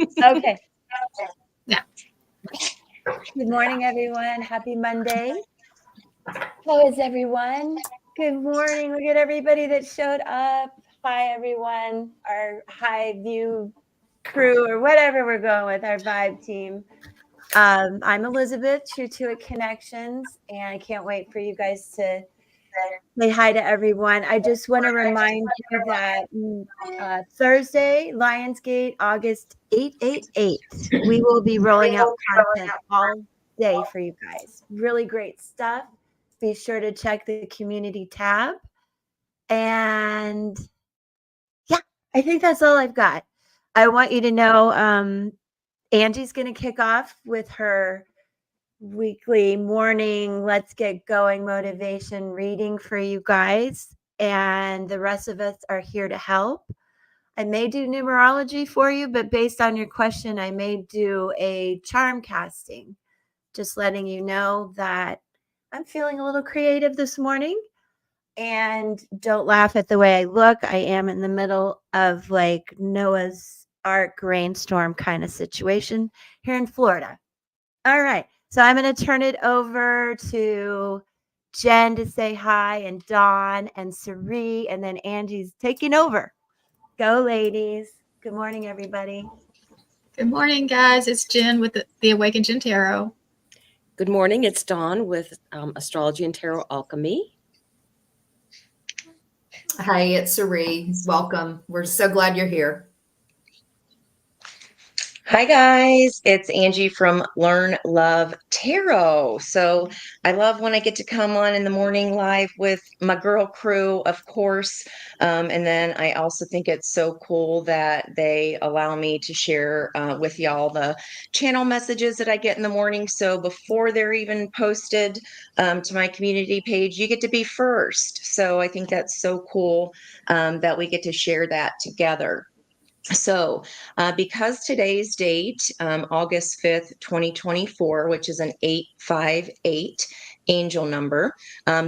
Okay. Yeah. Good morning, everyone. Happy Monday. How is everyone? Good morning. Look at everybody that showed up. Hi, everyone. Our High View crew, or whatever we're going with, our vibe team. I'm Elizabeth, True to It Connections, and I can't wait for you guys to say hi to everyone. I just want to remind you that Thursday, Lionsgate, August 888, we will be rolling out content all day for you guys. Really great stuff. Be sure to check the community tab. And yeah, I think that's all I've got. I want you to know Angie's going to kick off with her weekly morning let's get going motivation reading for you guys, and the rest of us are here to help. I may do numerology for you, but based on your question, I may do a charm casting. Just letting you know that I'm feeling a little creative this morning. And don't laugh at the way I look. I am in the middle of like Noah's Ark rainstorm kind of situation here in Florida. All right. So I'm going to turn it over to Jen to say hi, and Dawn and Sari, and then Angie's taking over. Go, ladies. Good morning, everybody. Good morning, guys. It's Jen with the Awakened Jen Tarot. Good morning. It's Dawn with Astrology and Tarot Alchemy. Hi, it's Sari. Welcome. We're so glad you're here. Hi guys, it's Angie from Learn Love Tarot. So I love when I get to come on in the morning live with my girl crew, of course. And then I also think it's so cool that they allow me to share with y'all the channel messages that I get in the morning. So before they're even posted to my community page, you get to be first. So I think that's so cool that we get to share that together. So, because today's date, August 5th, 2024, which is an 858 angel number,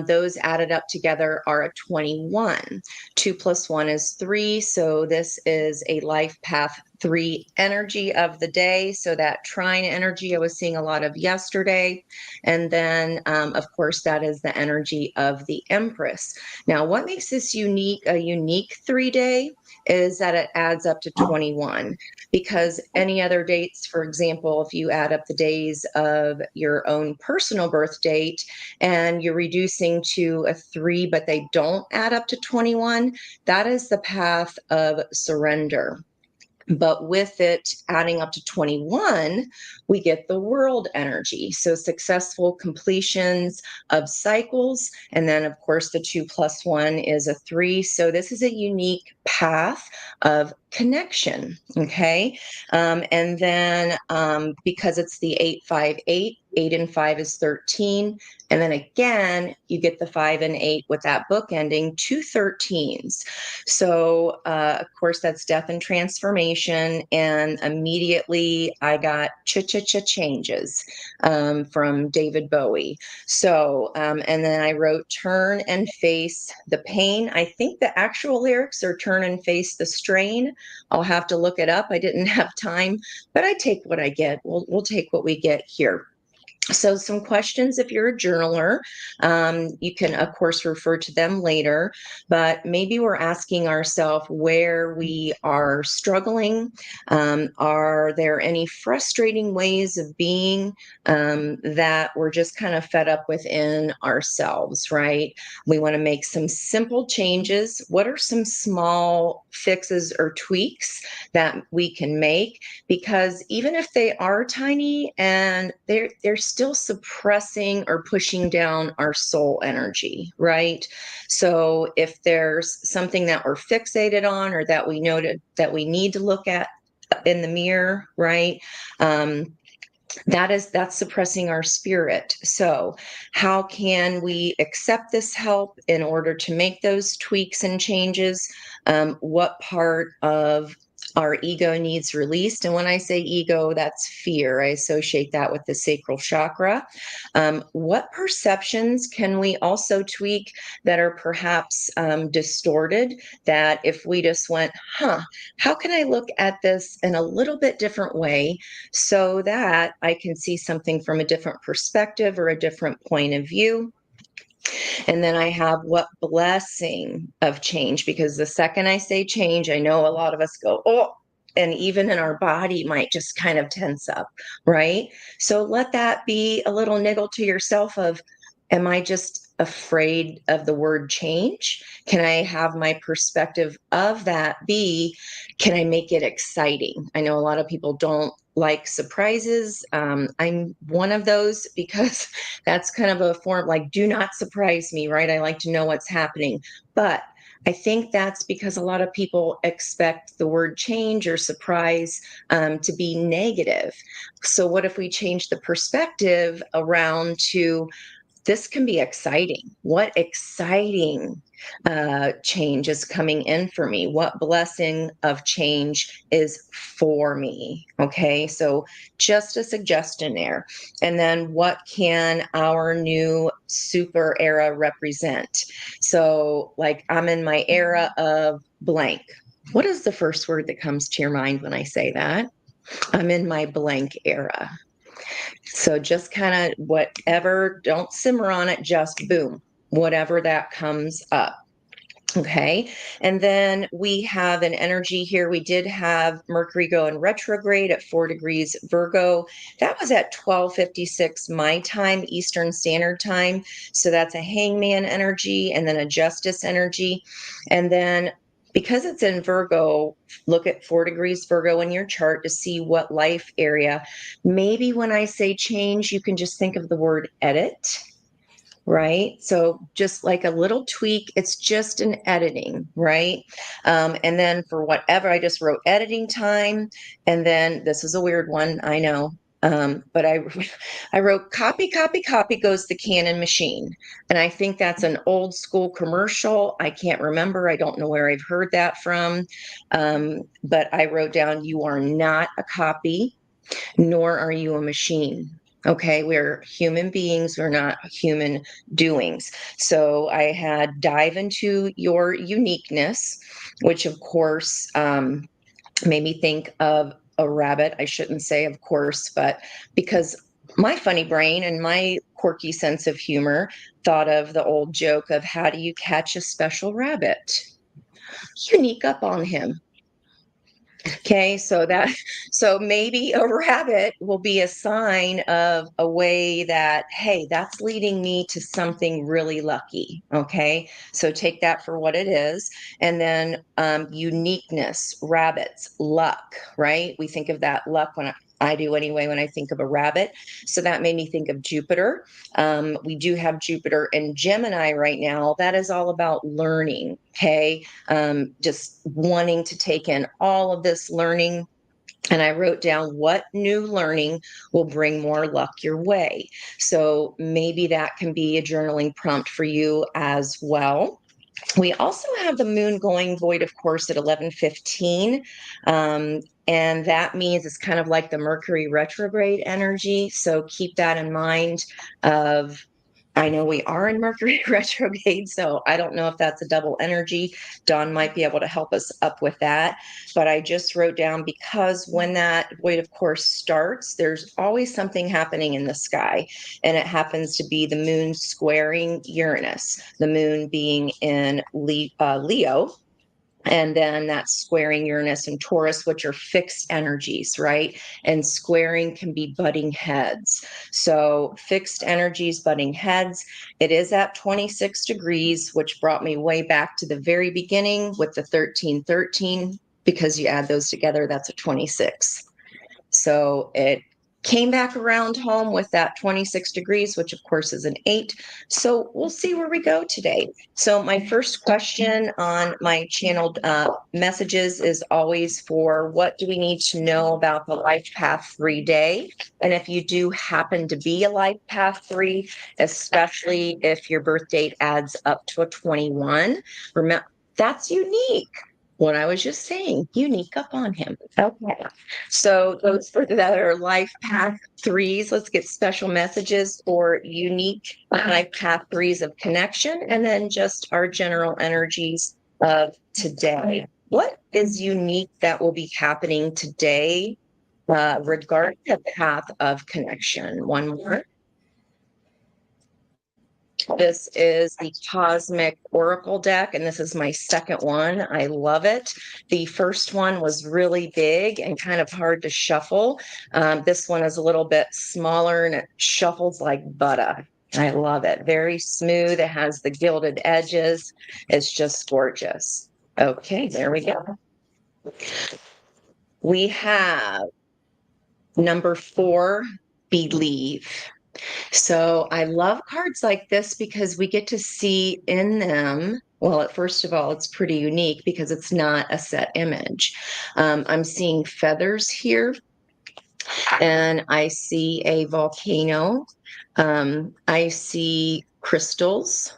those added up together are a 21. 2 plus 1 is 3. So, this is a life path 3 energy of the day. So, that trine energy I was seeing a lot of yesterday. And then, of course, that is the energy of the Empress. Now, what makes this a unique 3-day? Is that it adds up to 21, because any other dates, for example, if you add up the days of your own personal birth date and you're reducing to a 3, but they don't add up to 21, that is the path of surrender. But with it adding up to 21, we get the world energy. So successful completions of cycles. And then, of course, the 2 plus 1 is a 3. So this is a unique path of connection. Okay. And then because it's the 858, 8 and 5 is 13. And then again, you get the 5 and 8 with that book ending, 2 13s. So, of course, that's death and transformation. And immediately I got cha-cha-cha changes from David Bowie. So, and then I wrote turn and face the pain. I think the actual lyrics are turn and face the strain. I'll have to look it up. I didn't have time, but I take what I get. We'll take what we get here. So some questions, if you're a journaler, you can, of course, refer to them later, but maybe we're asking ourselves where we are struggling. Are there any frustrating ways of being that we're just kind of fed up within ourselves, right? We want to make some simple changes. What are some small fixes or tweaks that we can make? Because even if they are tiny and they're still suppressing or pushing down our soul energy, right? So if there's something that we're fixated on or that we noted that we need to look at in the mirror, right? That's suppressing our spirit. So how can we accept this help in order to make those tweaks and changes? What part of Our ego needs released. And when I say ego, that's fear. I associate that with the sacral chakra. What perceptions can we also tweak that are perhaps distorted? That if we just went, how can I look at this in a little bit different way so that I can see something from a different perspective or a different point of view? And then I have what blessing of change, because the second I say change, I know a lot of us go, oh, and even in our body might just kind of tense up, right? So let that be a little niggle to yourself of, am I just afraid of the word change? Can I have my perspective of that be, can I make it exciting? I know a lot of people don't like surprises. I'm one of those because that's kind of a form like, do not surprise me, right? I like to know what's happening. But I think that's because a lot of people expect the word change or surprise to be negative. So, what if we change the perspective around to this can be exciting? What exciting change is coming in for me? What blessing of change is for me? Okay, so just a suggestion there. And then what can our new super era represent? So, like, I'm in my era of blank. What is the first word that comes to your mind when I say that? I'm in my blank era. So just kind of whatever, don't simmer on it, just boom, whatever that comes up. Okay. And then we have an energy here. We did have Mercury go in retrograde at 4 degrees Virgo. That was at 12:56 my time, Eastern Standard Time. So that's a hangman energy and then a justice energy. And then because it's in Virgo, look at 4 degrees Virgo in your chart to see what life area. Maybe when I say change, you can just think of the word edit, right? So just like a little tweak, it's just an editing, right? And then for whatever, I just wrote editing time. And then this is a weird one, I know. But I wrote copy, copy, copy goes the Canon machine. And I think that's an old school commercial. I can't remember. I don't know where I've heard that from. But I wrote down, you are not a copy, nor are you a machine. Okay, we're human beings, we're not human doings. So I had dive into your uniqueness, which of course made me think of a rabbit. I shouldn't say, of course, but because my funny brain and my quirky sense of humor thought of the old joke of how do you catch a special rabbit? Unique up on him. Okay, so maybe a rabbit will be a sign of a way that, hey, that's leading me to something really lucky. Okay, so take that for what it is. And then uniqueness, rabbits, luck, right? We think of that luck when I do anyway when I think of a rabbit. So that made me think of Jupiter. We do have Jupiter in Gemini right now. That is all about learning. Okay, just wanting to take in all of this learning. And I wrote down what new learning will bring more luck your way. So maybe that can be a journaling prompt for you as well. We also have the moon going void, of course, at 11:15. And that means it's kind of like the Mercury retrograde energy. So keep that in mind of I know we are in Mercury retrograde, so I don't know if that's a double energy. Dawn might be able to help us up with that. But I just wrote down because when that void, of course, starts, there's always something happening in the sky. And it happens to be the moon squaring Uranus, the moon being in Leo. And then that's squaring Uranus and Taurus, which are fixed energies, right? And squaring can be butting heads. So fixed energies, butting heads. It is at 26 degrees, which brought me way back to the very beginning with the 1313, because you add those together, that's a 26. So it came back around home with that 26 degrees, which of course is an 8. So we'll see where we go today. So my first question on my channeled messages is always for what do we need to know about the Life Path 3 day? And if you do happen to be a Life Path 3, especially if your birth date adds up to a 21, remember that's unique. what I was just saying, unique up on him. Okay. So those for that are life path threes. Let's get special messages for unique life path threes of connection, and then just our general energies of today. What is unique that will be happening today regarding the path of connection? One more. This is the Cosmic Oracle deck, and this is my second one. I love it. The first one was really big and kind of hard to shuffle. This one is a little bit smaller and it shuffles like butter. I love it. Very smooth. It has the gilded edges. It's just gorgeous. Okay, there we go. We have number 4, believe. So I love cards like this because we get to see in them. Well, first of all, it's pretty unique because it's not a set image. I'm seeing feathers here, and I see a volcano. I see crystals.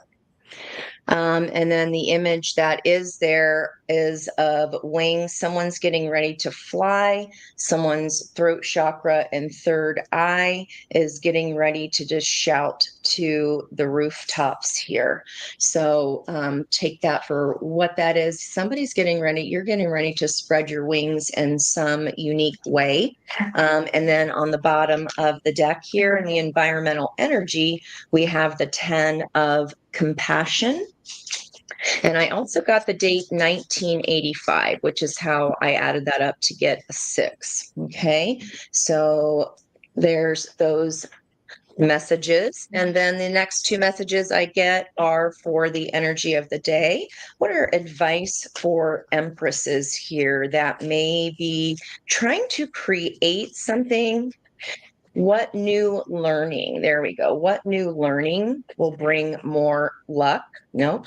And then the image that is there is of wings. Someone's getting ready to fly. Someone's throat chakra and third eye is getting ready to just shout to the rooftops here. So take that for what that is. Somebody's getting ready. You're getting ready to spread your wings in some unique way. And then on the bottom of the deck here in the environmental energy, we have the 10 of compassion. And I also got the date 1985, which is how I added that up to get a 6. Okay. So there's those messages. And then the next 2 messages I get are for the energy of the day. What are advice for empresses here that may be trying to create something? What new learning? There we go. What new learning will bring more luck? Nope.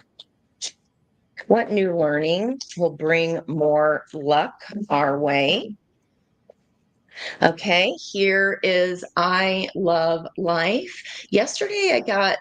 What new learning will bring more luck our way? Okay, here is I Love Life. Yesterday I got,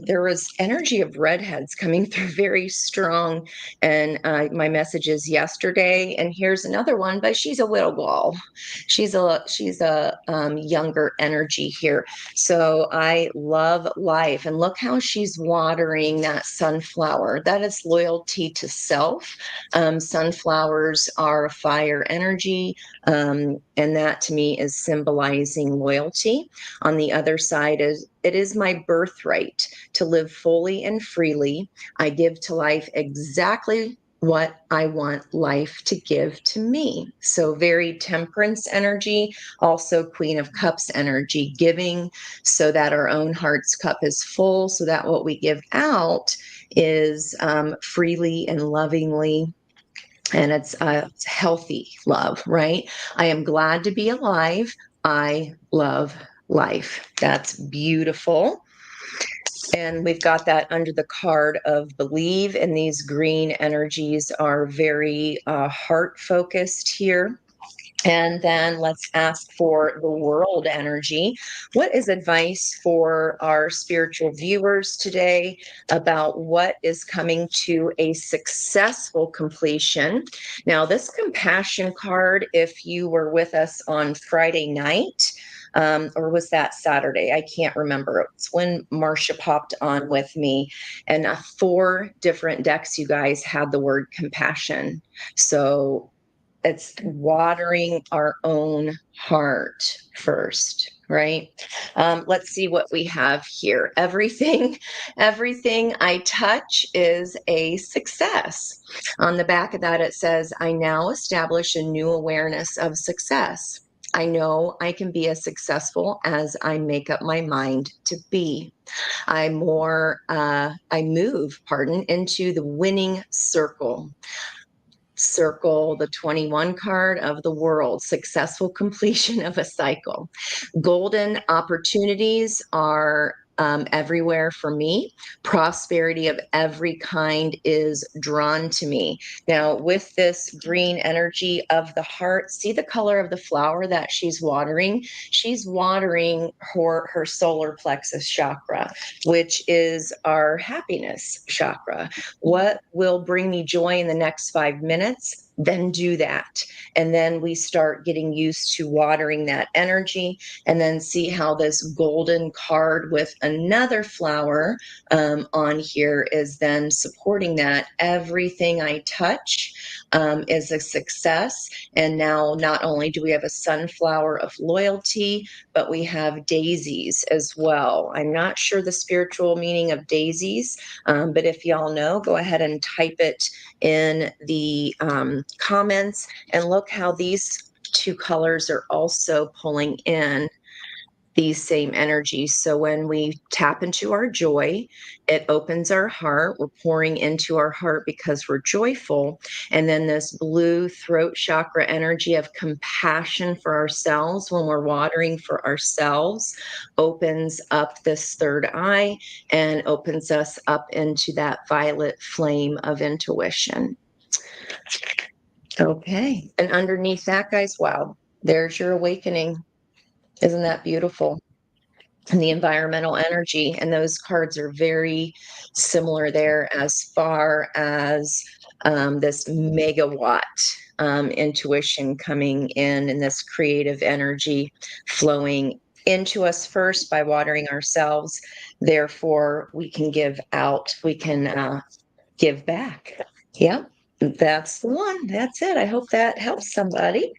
there was energy of redheads coming through very strong and my messages yesterday. And here's another one, but she's a widow wall. She's a younger energy here. So I love life. And look how she's watering that sunflower. That is loyalty to self. Sunflowers are a fire energy. And that to me is symbolizing loyalty. On the other side is it is my birthright to live fully and freely. I give to life exactly what I want life to give to me. So very temperance energy, also Queen of Cups energy, giving so that our own heart's cup is full, so that what we give out is freely and lovingly. And it's healthy love, right? I am glad to be alive. I love life. That's beautiful. And we've got that under the card of believe. And these green energies are very heart focused here. And then let's ask for the world energy. What is advice for our spiritual viewers today about what is coming to a successful completion? Now, this compassion card, if you were with us on Friday night, or was that Saturday? I can't remember. It's when Marcia popped on with me, and 4 different decks, you guys had the word compassion. So it's watering our own heart first, right? Let's see what we have here. Everything I touch is a success. On the back of that, it says, I now establish a new awareness of success. I know I can be as successful as I make up my mind to be. I move, into the winning circle. Circle the 21 card of the world, successful completion of a cycle. Golden opportunities are everywhere for me. Prosperity of every kind is drawn to me. Now, with this green energy of the heart, see the color of the flower that she's watering? She's watering her solar plexus chakra, which is our happiness chakra. What will bring me joy in the next 5 minutes? Then do that. And then we start getting used to watering that energy, and then see how this golden card with another flower on here is then supporting that. Everything I touch is a success. And now not only do we have a sunflower of loyalty, but we have daisies as well. I'm not sure the spiritual meaning of daisies, but if y'all know, go ahead and type it in the comments, and look how these two colors are also pulling in these same energies. So when we tap into our joy, it opens our heart. We're pouring into our heart because we're joyful. And then this blue throat chakra energy of compassion for ourselves, when we're watering for ourselves, opens up this third eye and opens us up into that violet flame of intuition. Okay. And underneath that, guys, wow, there's your awakening. Isn't that beautiful? And the environmental energy, and those cards are very similar there as far as this megawatt intuition coming in, and this creative energy flowing into us first by watering ourselves. Therefore, we can give out, we can give back. Yep, that's the one. That's it. I hope that helps somebody.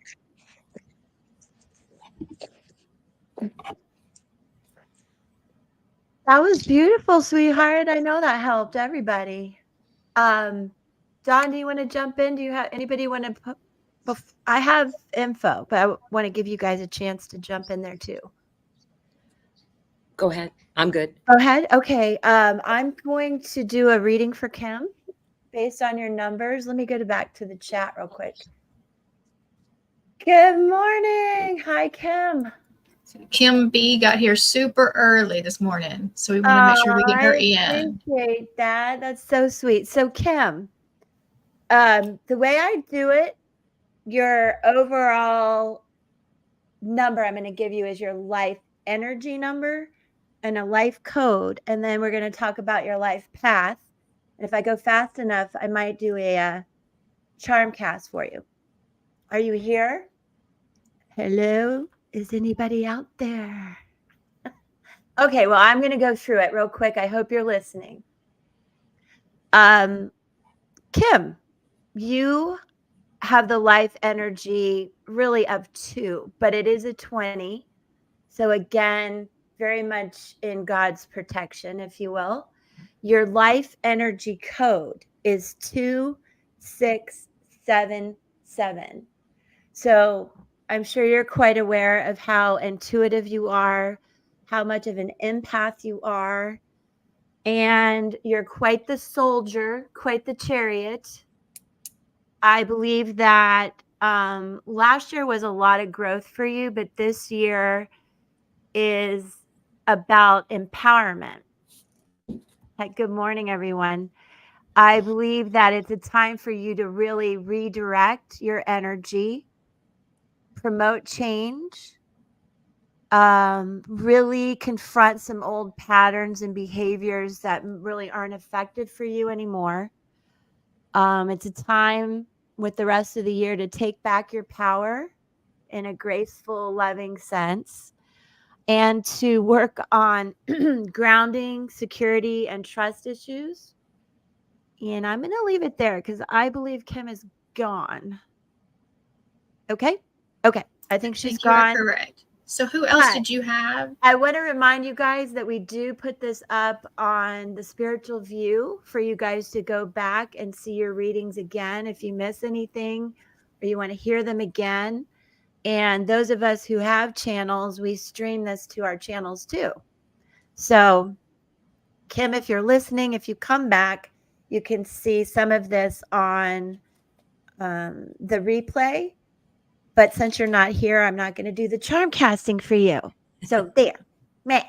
That was beautiful, sweetheart. I know that helped everybody. Don, do you want to jump in? Do you have anybody want to put? I have info, but I want to give you guys a chance to jump in there too. Go ahead. I'm good. Go ahead. Okay. I'm going to do a reading for Kim based on your numbers. Let me go back to the chat real quick. Good morning. Hi, Kim. Kim B got here super early this morning, so we want to make sure we get her I in. appreciate that. That's so sweet. So, Kim, the way I do it, your overall number I'm going to give you is your life energy number and a life code. And then we're going to talk about your life path. And if I go fast enough, I might do a charm cast for you. Are you here? Hello? Is anybody out there? Okay, well, I'm going to go through it real quick. I hope you're listening. Kim, you have the life energy really of 2, but it is a 20. So again, very much in God's protection, if you will. Your life energy code is 2677. So I'm sure you're quite aware of how intuitive you are, how much of an empath you are, and you're quite the soldier, quite the chariot. I believe that last year was a lot of growth for you, but this year is about empowerment. Good morning, everyone. I believe that it's a time for you to really redirect your energy, promote change, really confront some old patterns and behaviors that really aren't effective for you anymore. It's a time with the rest of the year to take back your power in a graceful, loving sense, and to work on grounding, security, and trust issues. And I'm going to leave it there because I believe Kim is gone. Okay? Okay. I think she's gone. You're correct. So who else did you have? I want to remind you guys that we do put this up on the Spiritual View for you guys to go back and see your readings again if you miss anything or you want to hear them again. And those of us who have channels, we stream this to our channels too. So, Kim, if you're listening, if you come back, you can see some of this on the replay. But since you're not here, I'm not going to do the charm casting for you. So there, meh.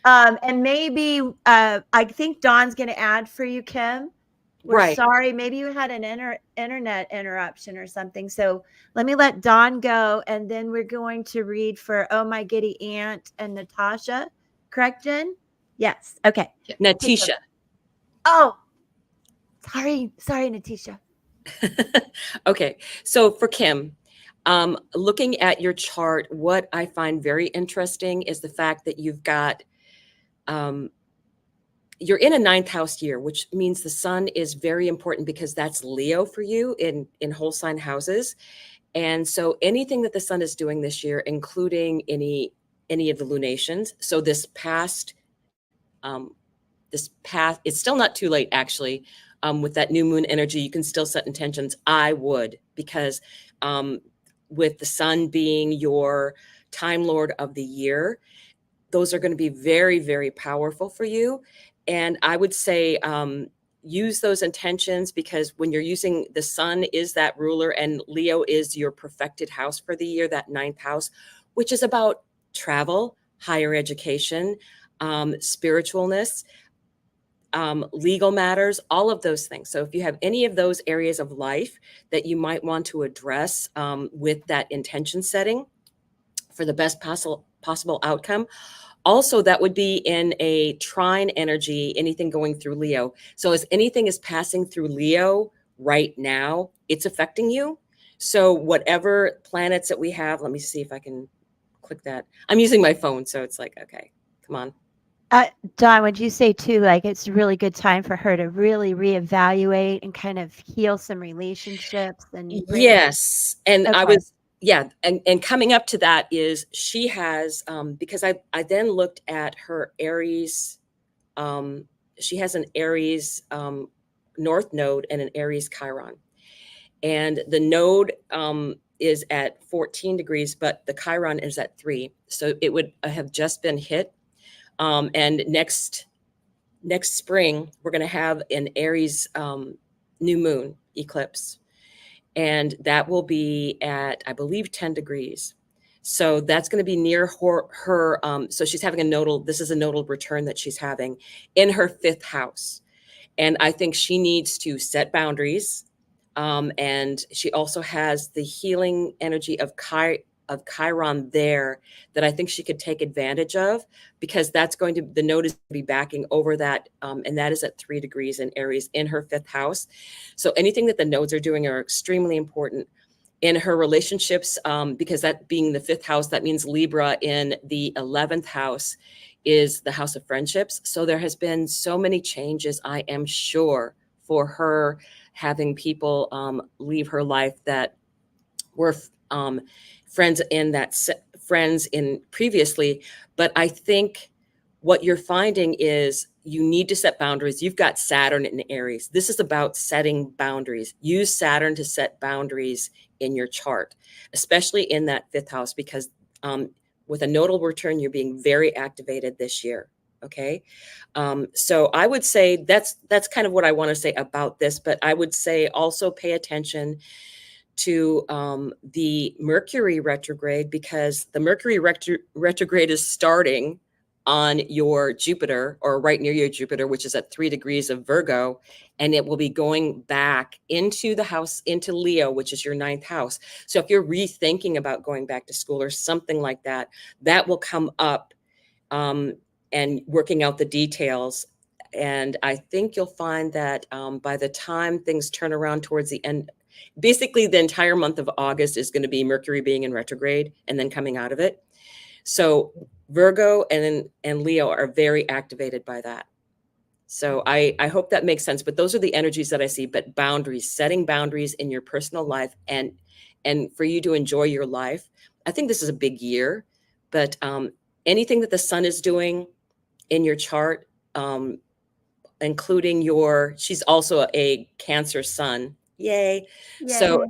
And maybe I think Dawn's going to add for you, Kim. We're Right. sorry. Maybe you had an internet interruption or something. So let me let Dawn go, and then we're going to read for Oh My Giddy Aunt and Natasha. Correct, Jen? Yes. Okay. Natisha. Oh, sorry, Natisha. Okay, so for Kim, looking at your chart, what I find very interesting is the fact that you've got, you're in a ninth house year, which means the sun is very important because that's Leo for you in whole sign houses. And so anything that the sun is doing this year, including any of the lunations. So um, this path, it's still not too late actually. With that new moon energy, you can still set intentions. I would, because with the sun being your time lord of the year, those are going to be very, very powerful for you. And I would say use those intentions, because when you're using, the sun is that ruler and Leo is your perfected house for the year, that ninth house, which is about travel, higher education, spiritualness, legal matters, all of those things. So if you have any of those areas of life that you might want to address with that intention setting for the best possible outcome. Also, that would be in a trine energy, anything going through Leo. So as anything is passing through Leo right now, it's affecting you. So whatever planets that we have, let me see if I can click that. I'm using my phone, so it's like, okay, come on. Dawn, would you say too, like it's a really good time for her to really reevaluate and kind of heal some relationships and Yes. And I Okay. was, yeah. And coming up to that is she has, because I then looked at her Aries, she has an Aries North node and an Aries Chiron. And the node is at 14 degrees, but the Chiron is at 3. So it would have just been hit. And next spring, we're going to have an Aries new moon eclipse. And that will be at, I believe, 10 degrees. So that's going to be near her so she's having this is a nodal return that she's having in her 5th house. And I think she needs to set boundaries. And she also has the healing energy of Chiron there that I think she could take advantage of, because the node is going to be backing over that. And that is at 3 degrees in Aries in her 5th house. So anything that the nodes are doing are extremely important in her relationships, because that being the 5th house, that means Libra in the 11th house is the house of friendships. So there has been so many changes, I am sure, for her, having people leave her life that were friends in previously. But I think what you're finding is you need to set boundaries. You've got Saturn in Aries. This is about setting boundaries. Use Saturn to set boundaries in your chart, especially in that 5th house, because with a nodal return, you're being very activated this year. Okay. So I would say that's kind of what I want to say about this, but I would say also pay attention to the Mercury retrograde, because the Mercury retrograde is starting on your Jupiter, or right near your Jupiter, which is at 3 degrees of Virgo, and it will be going back into the house, into Leo, which is your 9th house. So if you're rethinking about going back to school or something like that, that will come up, and working out the details. And I think you'll find that by the time things turn around towards the end, basically the entire month of August is going to be Mercury being in retrograde and then coming out of it. So Virgo and Leo are very activated by that. So I hope that makes sense. But those are the energies that I see. But boundaries, setting boundaries in your personal life, and for you to enjoy your life. I think this is a big year, but anything that the sun is doing in your chart, including she's also a Cancer sun. Yay. So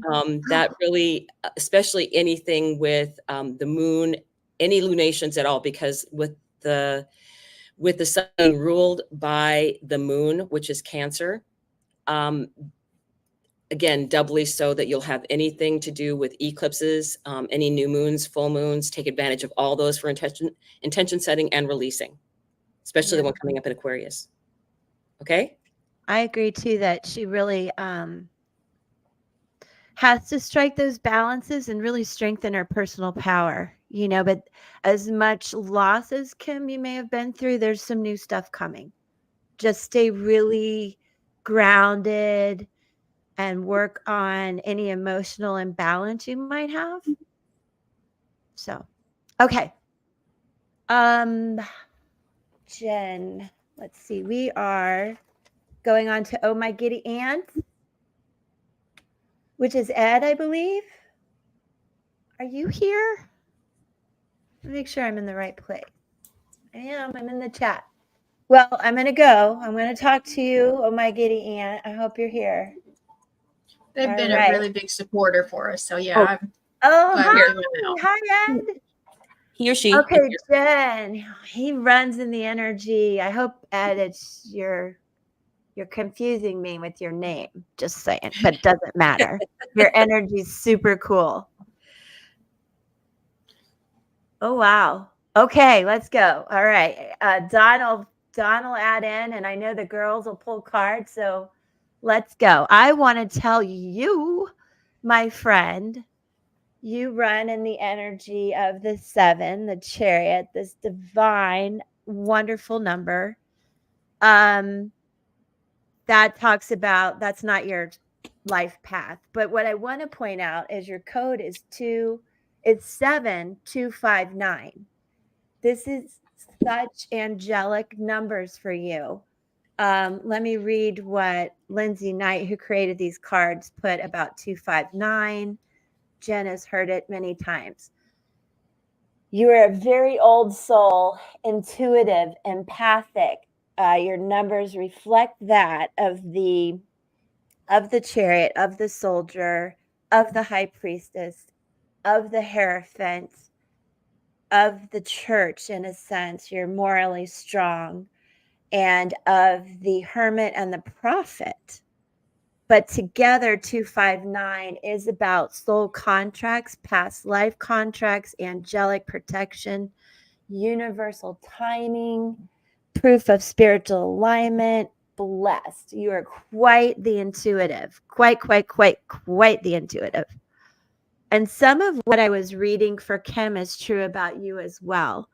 that really, especially anything with the moon, any lunations at all, because with the sun being ruled by the moon, which is Cancer, again, doubly so that you'll have anything to do with eclipses, any new moons, full moons, take advantage of all those for intention setting and releasing. especially the Yeah. one coming up in Aquarius. Okay. I agree too that she really has to strike those balances and really strengthen her personal power, but as much loss as Kim you may have been through, there's some new stuff coming. Just stay really grounded and work on any emotional imbalance you might have. So, okay. Jen, let's see. We are going on to Oh My Giddy Aunt, which is Ed, I believe. Are you here? Make sure I'm in the right place. I am. I'm in the chat. Well, I'm going to go. I'm going to talk to you, Oh My Giddy Aunt. I hope you're here. They've All been right. a really big supporter for us. So yeah, I'm Oh, glad hi. we're doing it now. Hi, Ed. He or she. Okay, Jen. He runs in the energy. I hope, Ed, it's you're confusing me with your name. Just saying, but it doesn't matter. Your energy's super cool. Oh wow. Okay, let's go. All right. Don will add in, and I know the girls will pull cards. So let's go. I want to tell you, my friend, you run in the energy of the 7, the Chariot, this divine, wonderful number. That talks about that's not your life path. But what I want to point out is your code is 7259. This is such angelic numbers for you. Let me read what Lindsay Knight, who created these cards, put about 259. Jen has heard it many times. You are a very old soul, intuitive, empathic. Your numbers reflect that of the Chariot, of the Soldier, of the High Priestess, of the Hierophant, of the Church. In a sense, you're morally strong, and of the Hermit and the Prophet. But together, 259 is about soul contracts, past life contracts, angelic protection, universal timing, proof of spiritual alignment, blessed. You are quite the intuitive, quite the intuitive. And some of what I was reading for Kim is true about you as well.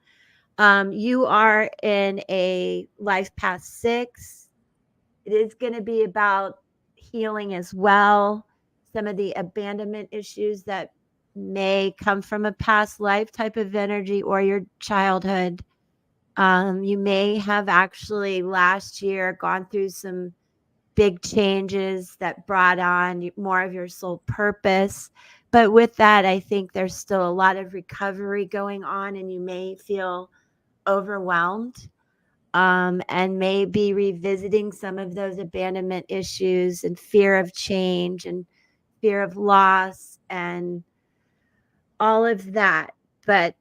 You are in a life path 6. It is going to be about healing as well. Some of the abandonment issues that may come from a past life type of energy or your childhood. You may have actually last year gone through some big changes that brought on more of your soul purpose. But with that, I think there's still a lot of recovery going on, and you may feel overwhelmed, and may be revisiting some of those abandonment issues and fear of change and fear of loss and all of that. But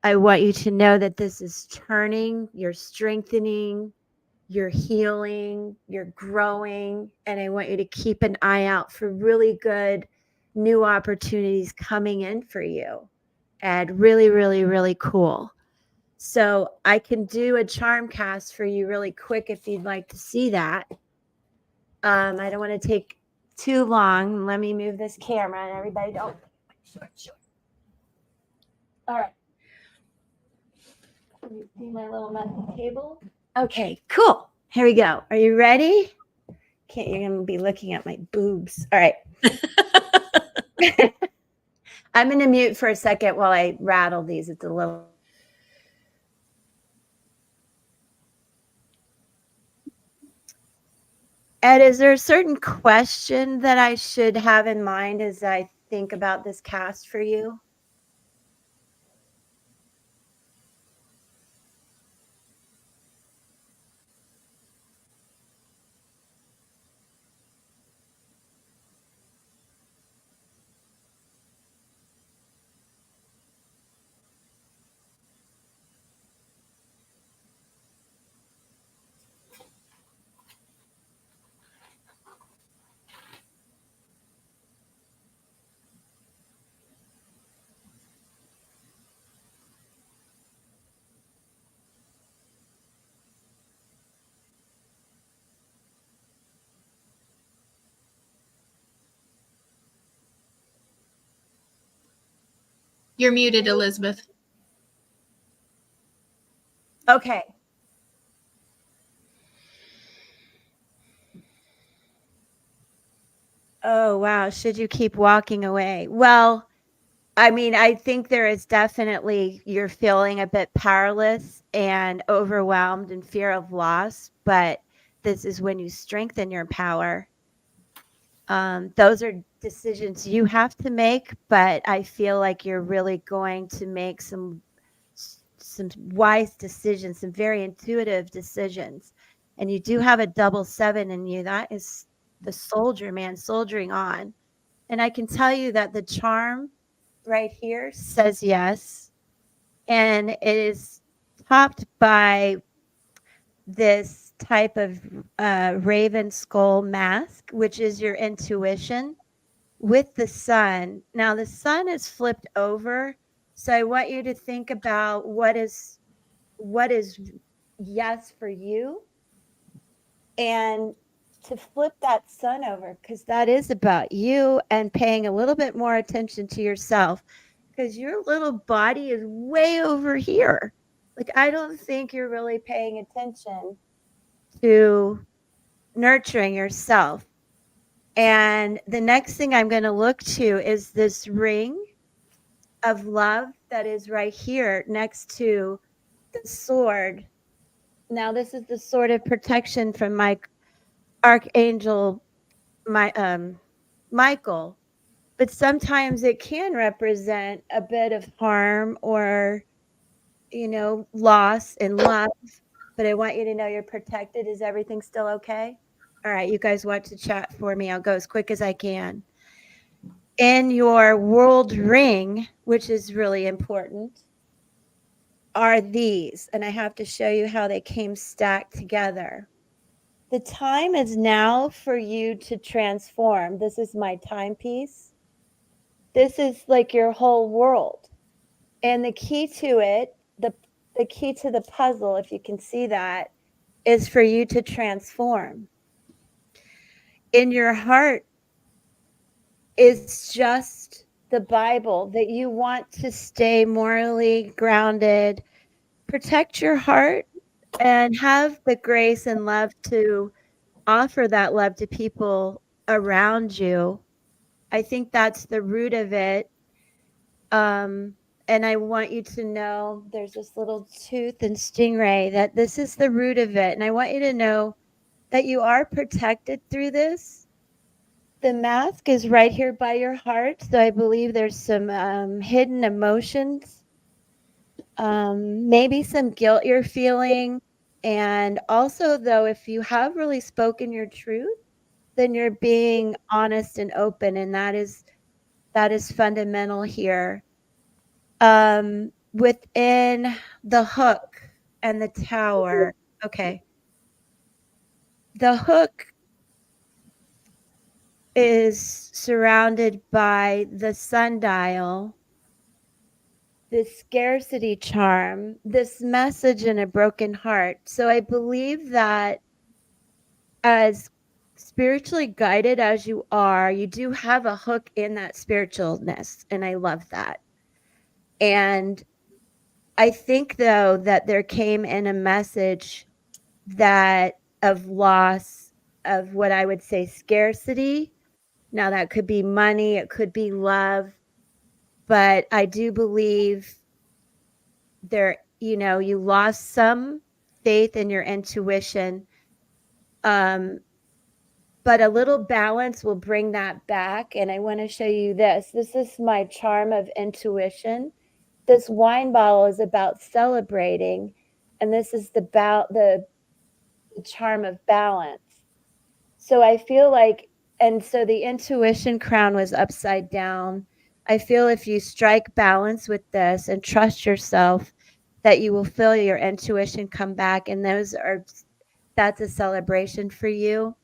I want you to know that this is turning, you're strengthening, you're healing, you're growing, and I want you to keep an eye out for really good new opportunities coming in for you. And really cool. So I can do a charm cast for you really quick if you'd like to see that. I don't want to take too long. Let me move this camera and everybody don't. Sure. All right. Can you see my little messy table? Okay, cool. Here we go. Are you ready? You're going to be looking at my boobs. All right. I'm going to mute for a second while I rattle these. It's a little. Ed, is there a certain question that I should have in mind as I think about this cast for you? You're muted, Elizabeth. Okay. Oh, wow. Should you keep walking away? Well, I mean, I think there is definitely you're feeling a bit powerless and overwhelmed and fear of loss, but this is when you strengthen your power. Those are decisions you have to make, but I feel like you're really going to make some wise decisions, some very intuitive decisions. And you do have a double 7 in you. That is the soldier, man, soldiering on. And I can tell you that the charm right here says yes. And it is topped by this type of raven skull mask, which is your intuition with the sun. Now, the sun is flipped over. So I want you to think about what is yes for you, and to flip that sun over, because that is about you and paying a little bit more attention to yourself, because your little body is way over here. Like, I don't think you're really paying attention to nurturing yourself. And the next thing I'm going to look to is this ring of love that is right here next to the sword. Now, this is the sword of protection from my archangel, Michael. But sometimes it can represent a bit of harm or, loss in love. But I want you to know you're protected. Is everything still okay? All right, you guys want to chat for me? I'll go as quick as I can. In your world ring, which is really important, are these, and I have to show you how they came stacked together. The time is now for you to transform. This is my timepiece. This is like your whole world. And the key to it, the key to the puzzle, if you can see that, is for you to transform. In your heart is just the Bible, that you want to stay morally grounded, protect your heart, and have the grace and love to offer that love to people around you. I think that's the root of it. And I want you to know there's this little tooth and stingray, that this is the root of it. And I want you to know that you are protected through this. The mask is right here by your heart. So I believe there's some hidden emotions, maybe some guilt you're feeling. And also, though, if you have really spoken your truth, then you're being honest and open. And that is fundamental here. Within the hook and the tower. Okay. The hook is surrounded by the sundial, the scarcity charm, this message in a broken heart. So I believe that as spiritually guided as you are, you do have a hook in that spiritualness. And I love that. And I think, though, that there came in a message that of loss, of what I would say scarcity. Now, that could be money, it could be love, but I do believe there, you lost some faith in your intuition. But a little balance will bring that back. And I want to show you this. This is my charm of intuition. This wine bottle is about celebrating, and this is the charm of balance. So I feel like, and so the intuition crown was upside down. I feel if you strike balance with this and trust yourself, that you will feel your intuition come back, and that's a celebration for you.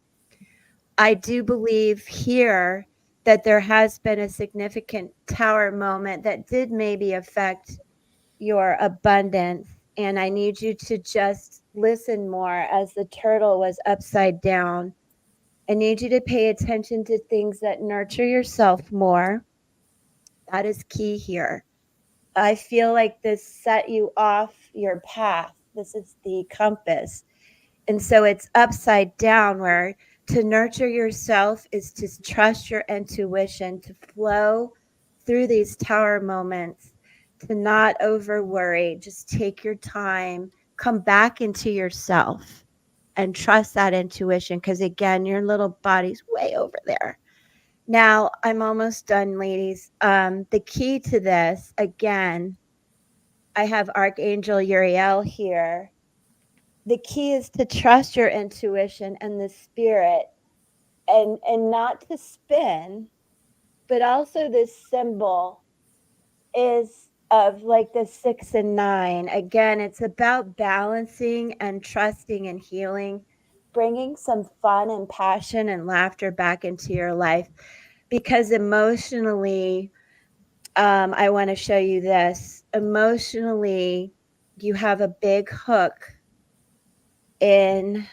I do believe here that there has been a significant tower moment that did maybe affect your abundance. And I need you to just listen more as the turtle was upside down. I need you to pay attention to things that nurture yourself more. That is key here. I feel like this set you off your path. This is the compass. And so it's upside down, where to nurture yourself is to trust your intuition, to flow through these tower moments, to not over worry, just take your time, come back into yourself and trust that intuition. Because again, your little body's way over there. Now, I'm almost done, ladies. The key to this, again, I have Archangel Uriel here. The key is to trust your intuition and the spirit, and not to spin, but also this symbol is of like the 6 and 9. Again, it's about balancing and trusting and healing, bringing some fun and passion and laughter back into your life, because emotionally, I want to show you this. Emotionally, you have a big hook in,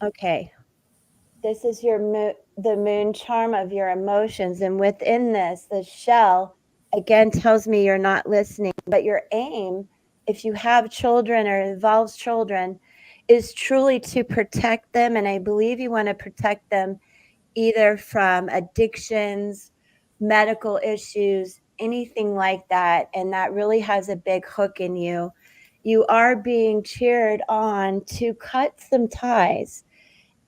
okay, this is the moon charm of your emotions. And within this, the shell, again, tells me you're not listening. But your aim, if you have children or involves children, is truly to protect them. And I believe you want to protect them either from addictions, medical issues, anything like that. And that really has a big hook in you. You are being cheered on to cut some ties,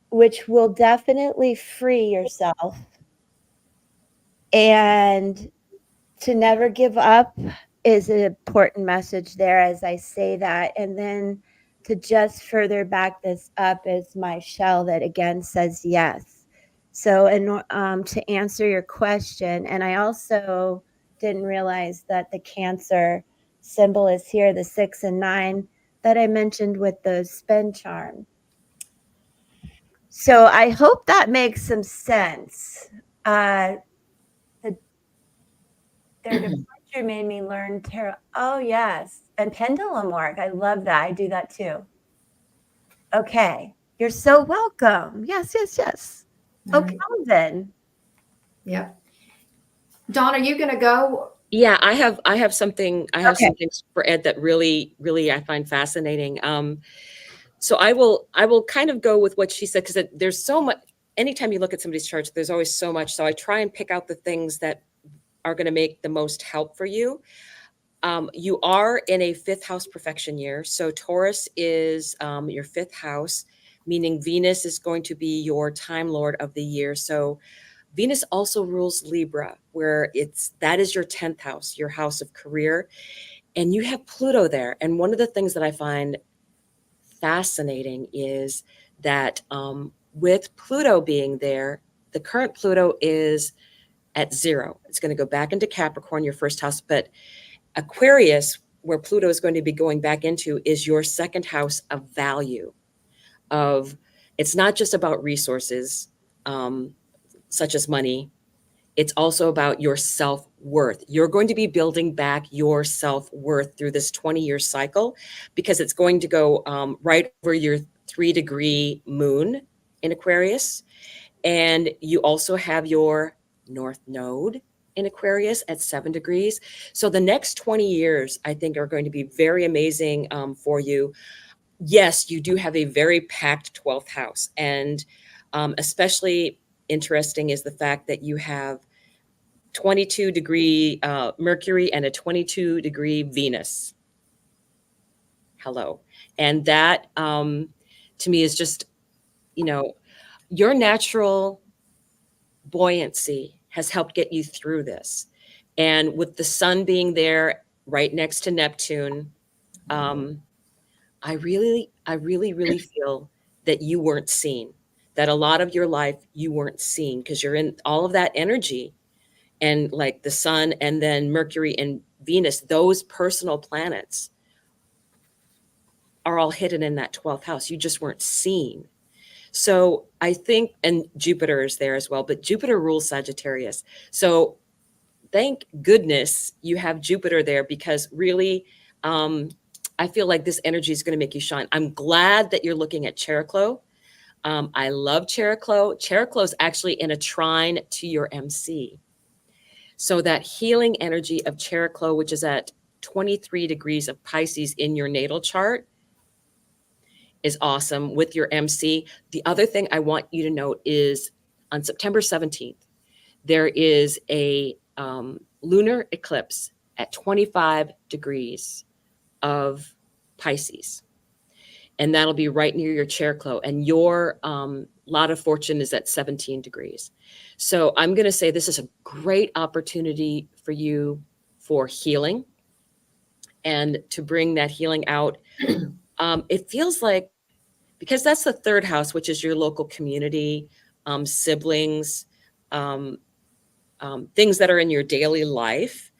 which will definitely free yourself. And to never give up is an important message there as I say that. And then to just further back this up is my shell that again says yes. So, and to answer your question, and I also didn't realize that the Cancer symbol is here, the 6 and 9 that I mentioned with the spin charm. So I hope that makes some sense. Their departure made me learn tarot. Oh, yes. And pendulum work. I love that. I do that too. Okay. You're so welcome. Yes, yes, yes. All Okay, right. then. Yep. Dawn, are you going to go? Yeah, I have something. I have Okay. some things for Ed that really, really I find fascinating. So I will kind of go with what she said, because there's so much. Anytime you look at somebody's chart, there's always so much. So I try and pick out the things that are going to make the most help for you. You are in a fifth house perfection year. So Taurus is your fifth house, meaning Venus is going to be your time lord of the year. So Venus also rules Libra, where that is your 10th house, your house of career. And you have Pluto there. And one of the things that I find fascinating is that with Pluto being there, the current Pluto is at 0. It's going to go back into Capricorn, your first house. But Aquarius, where Pluto is going to be going back into, is your second house of value. It's not just about resources, such as money. It's also about your self-worth. You're going to be building back your self-worth through this 20-year cycle, because it's going to go right over your 3-degree moon in Aquarius. And you also have your North Node in Aquarius at 7 degrees. So the next 20 years, I think, are going to be very amazing for you. Yes, you do have a very packed 12th house. And especially interesting is the fact that you have 22-degree Mercury and a 22-degree Venus. Hello. And that to me is just, your natural buoyancy has helped get you through this. And with the sun being there right next to Neptune, I really, really feel that you weren't seen, that a lot of your life you weren't seen, because you're in all of that energy. And like the sun and then Mercury and Venus, those personal planets are all hidden in that 12th house. You just weren't seen. So I think, and Jupiter is there as well, but Jupiter rules Sagittarius. So thank goodness you have Jupiter there, because really, I feel like this energy is going to make you shine. I'm glad that you're looking at Cheroklo. I love Cheroklo. Cheroklo is actually in a trine to your MC. So that healing energy of Cheroklo, which is at 23 degrees of Pisces in your natal chart, is awesome with your MC. The other thing I want you to note is on September 17th, there is a lunar eclipse at 25 degrees of Pisces. And that'll be right near your Cheroklo. And your lot of fortune is at 17 degrees. So I'm going to say this is a great opportunity for you for healing and to bring that healing out. It feels like, because that's the third house, which is your local community, siblings, things that are in your daily life.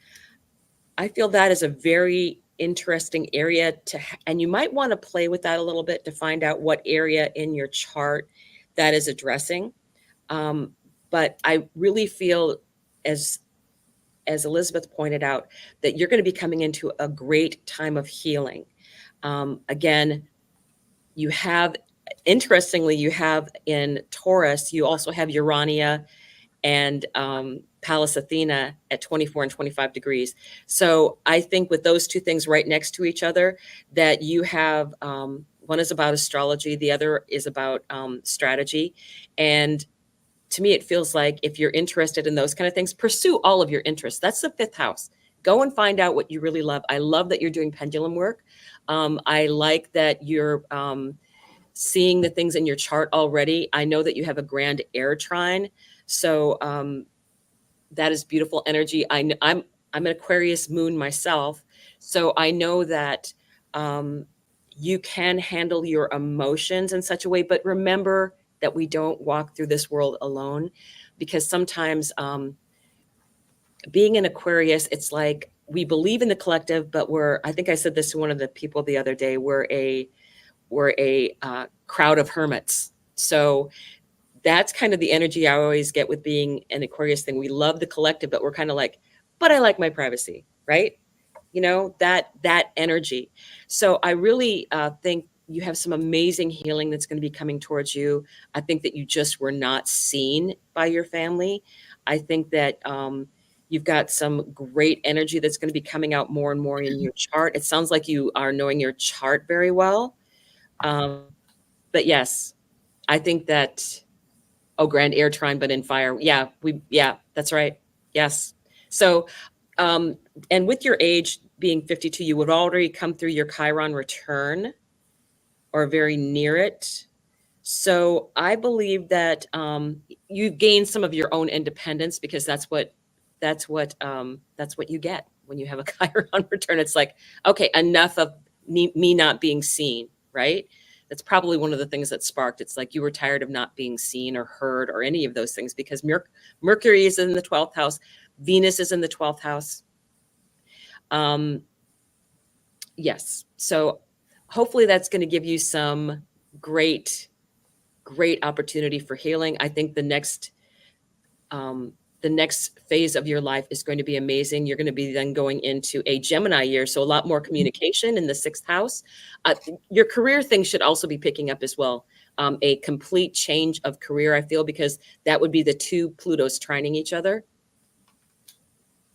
I feel that is a very interesting area and you might want to play with that a little bit to find out what area in your chart that is addressing. But I really feel, as Elizabeth pointed out, that you're going to be coming into a great time of healing. Again, interestingly, you have in Taurus, you also have Urania and Pallas Athena at 24 and 25 degrees. So I think with those two things right next to each other, that you have, one is about astrology, the other is about strategy. And to me, it feels like if you're interested in those kind of things, pursue all of your interests. That's the fifth house. Go and find out what you really love. I love that you're doing pendulum work. I like that you're seeing the things in your chart already. I know that you have a grand air trine. So that is beautiful energy. I'm an Aquarius moon myself. So I know that you can handle your emotions in such a way, but remember that we don't walk through this world alone, because sometimes being an Aquarius, it's like we believe in the collective, but I think I said this to one of the people the other day, we're a crowd of hermits. So that's kind of the energy I always get with being an Aquarius thing. We love the collective, but we're kind of like, but I like my privacy, right? You know, that energy. So I really think you have some amazing healing that's going to be coming towards you. I think that you just were not seen by your family. I think that you've got some great energy that's going to be coming out more and more in your chart. It sounds like you are knowing your chart very well. But yes, I think that, grand air trine, but in fire. Yeah, that's right. Yes. So, and with your age being 52, you would already come through your Chiron return or very near it. So I believe that you've gained some of your own independence, because that's what you get when you have a Chiron return. It's like, okay, enough of me not being seen, right? That's probably one of the things that sparked. It's like you were tired of not being seen or heard or any of those things, because Mercury is in the 12th house. Venus is in the 12th house. Yes. So hopefully that's going to give you some great opportunity for healing. I think the next phase of your life is going to be amazing. You're going to be then going into a Gemini year, so a lot more communication in the 6th house. Your career thing should also be picking up as well. A complete change of career, I feel, because that would be the two Plutos trining each other.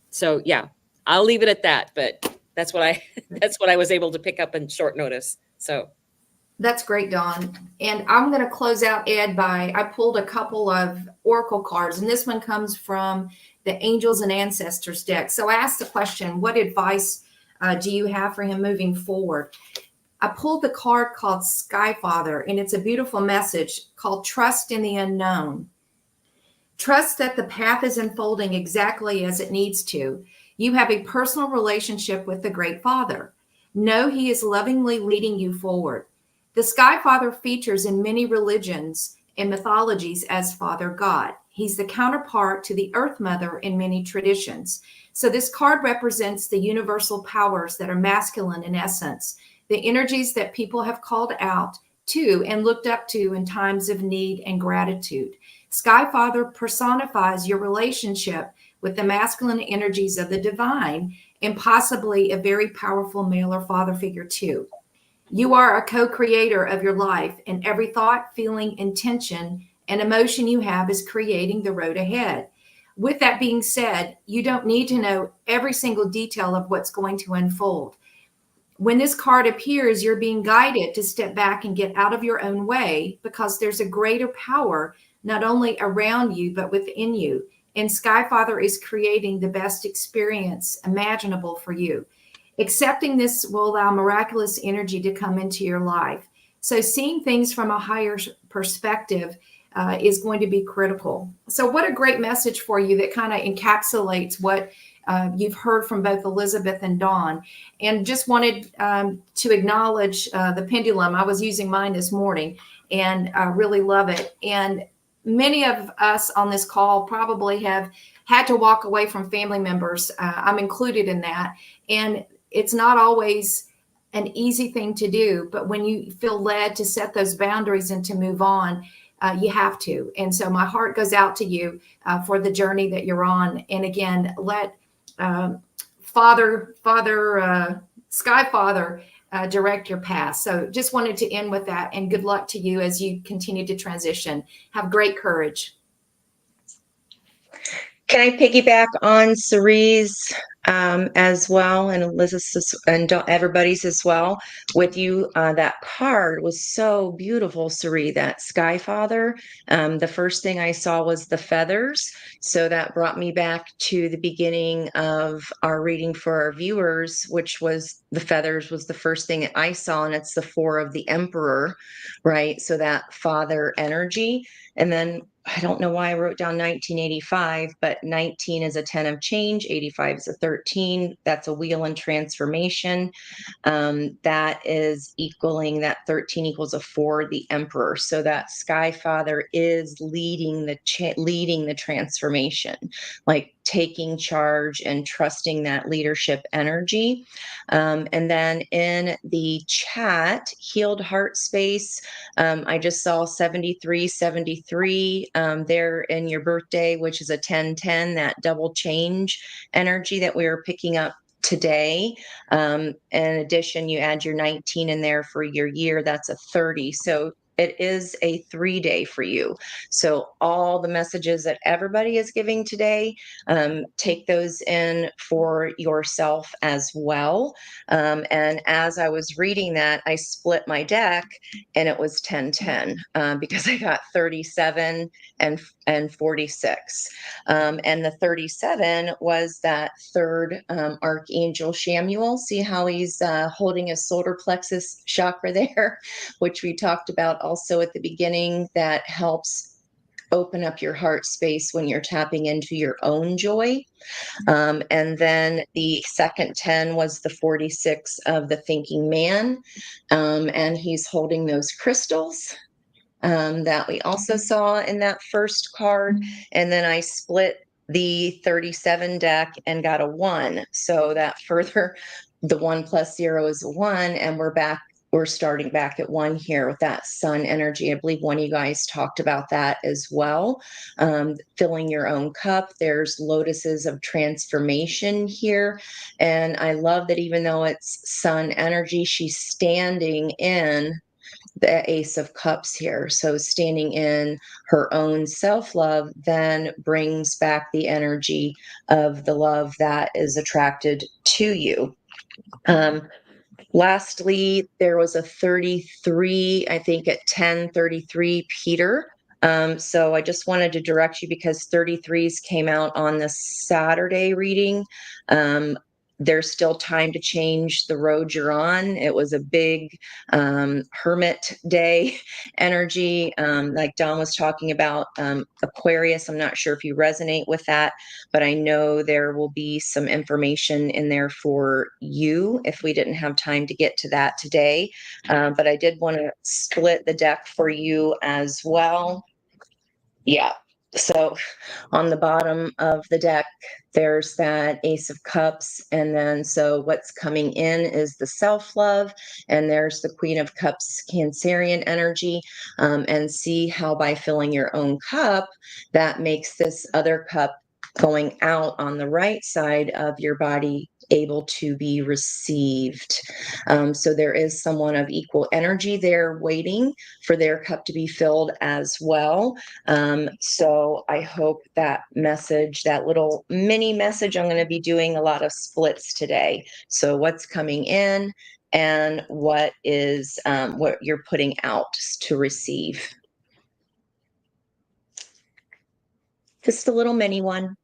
So yeah, I'll leave it at that, but that's what I was able to pick up in short notice. So That's great, Dawn. And I'm going to close out, Ed, I pulled a couple of oracle cards, and this one comes from the Angels and Ancestors deck. So I asked the question, what advice do you have for him moving forward? I pulled the card called Sky Father, and it's a beautiful message called Trust in the Unknown. Trust that the path is unfolding exactly as it needs to. You have a personal relationship with the Great Father. Know he is lovingly leading you forward. The Sky Father features in many religions and mythologies as Father God. He's the counterpart to the Earth Mother in many traditions. So this card represents the universal powers that are masculine in essence, the energies that people have called out to and looked up to in times of need and gratitude. Sky Father personifies your relationship with the masculine energies of the divine and possibly a very powerful male or father figure too. You are a co-creator of your life, and every thought, feeling, intention, and emotion you have is creating the road ahead. With that being said, you don't need to know every single detail of what's going to unfold. When this card appears, you're being guided to step back and get out of your own way, because there's a greater power not only around you, but within you. And Sky Father is creating the best experience imaginable for you. Accepting this will allow miraculous energy to come into your life. So seeing things from a higher perspective is going to be critical. So what a great message for you that kind of encapsulates what you've heard from both Elizabeth and Dawn. And just wanted to acknowledge the pendulum. I was using mine this morning and I really love it. And many of us on this call probably have had to walk away from family members. I'm included in that. And it's not always an easy thing to do, but when you feel led to set those boundaries and to move on, you have to. And so my heart goes out to you for the journey that you're on. And again, let Sky Father direct your path. So just wanted to end with that, and good luck to you as you continue to transition. Have great courage. Can I piggyback on Cerie's as well, and Elizabeth's and everybody's as well with you? That card was so beautiful, Cerie, that Sky Father. The first thing I saw was the feathers. So that brought me back to the beginning of our reading for our viewers, which was the feathers was the first thing that I saw, and it's the Four of the Emperor, right? So that father energy. And then I don't know why I wrote down 1985, but 19 is a 10 of change, 85 is a 13. That's a wheel and transformation. That is equaling that 13 equals a 4, the emperor. So that Sky Father is leading the transformation, like taking charge and trusting that leadership energy. And then in the chat, healed heart space, I just saw 7373 there in your birthday, which is a 1010, that double change energy that we were picking up today. In addition, you add your 19 in there for your year, that's a 30. So it is a 3-day for you. So all the messages that everybody is giving today, take those in for yourself as well. And as I was reading that, I split my deck and it was 1010 because I got 37 and 46. And the 37 was that third archangel Shamuel. See how he's holding his solar plexus chakra there, which we talked about also at the beginning, that helps open up your heart space when you're tapping into your own joy. And then the second 10 was the 46 of the thinking man. And he's holding those crystals that we also saw in that first card. And then I split the 37 deck and got a 1. So that further, the 1 plus 0 is a 1. And we're starting back at 1 here with that sun energy. I believe one of you guys talked about that as well. Filling your own cup. There's lotuses of transformation here. And I love that even though it's sun energy, she's standing in the Ace of Cups here. So standing in her own self-love then brings back the energy of the love that is attracted to you. Lastly, there was a 33, I think at 10:33, Peter. So I just wanted to direct you because 33s came out on the Saturday reading. There's still time to change the road you're on. It was a big hermit day energy. Like Dawn was talking about Aquarius. I'm not sure if you resonate with that, but I know there will be some information in there for you if we didn't have time to get to that today. But I did want to split the deck for you as well. Yeah. So on the bottom of the deck, there's that Ace of Cups. And then so what's coming in is the self-love. And there's the Queen of Cups, Cancerian energy. And see how by filling your own cup, that makes this other cup going out on the right side of your body able to be received. So there is someone of equal energy there waiting for their cup to be filled as well. So I hope that message, that little mini message, I'm going to be doing a lot of splits today. So what's coming in and what is what you're putting out to receive. Just a little mini one.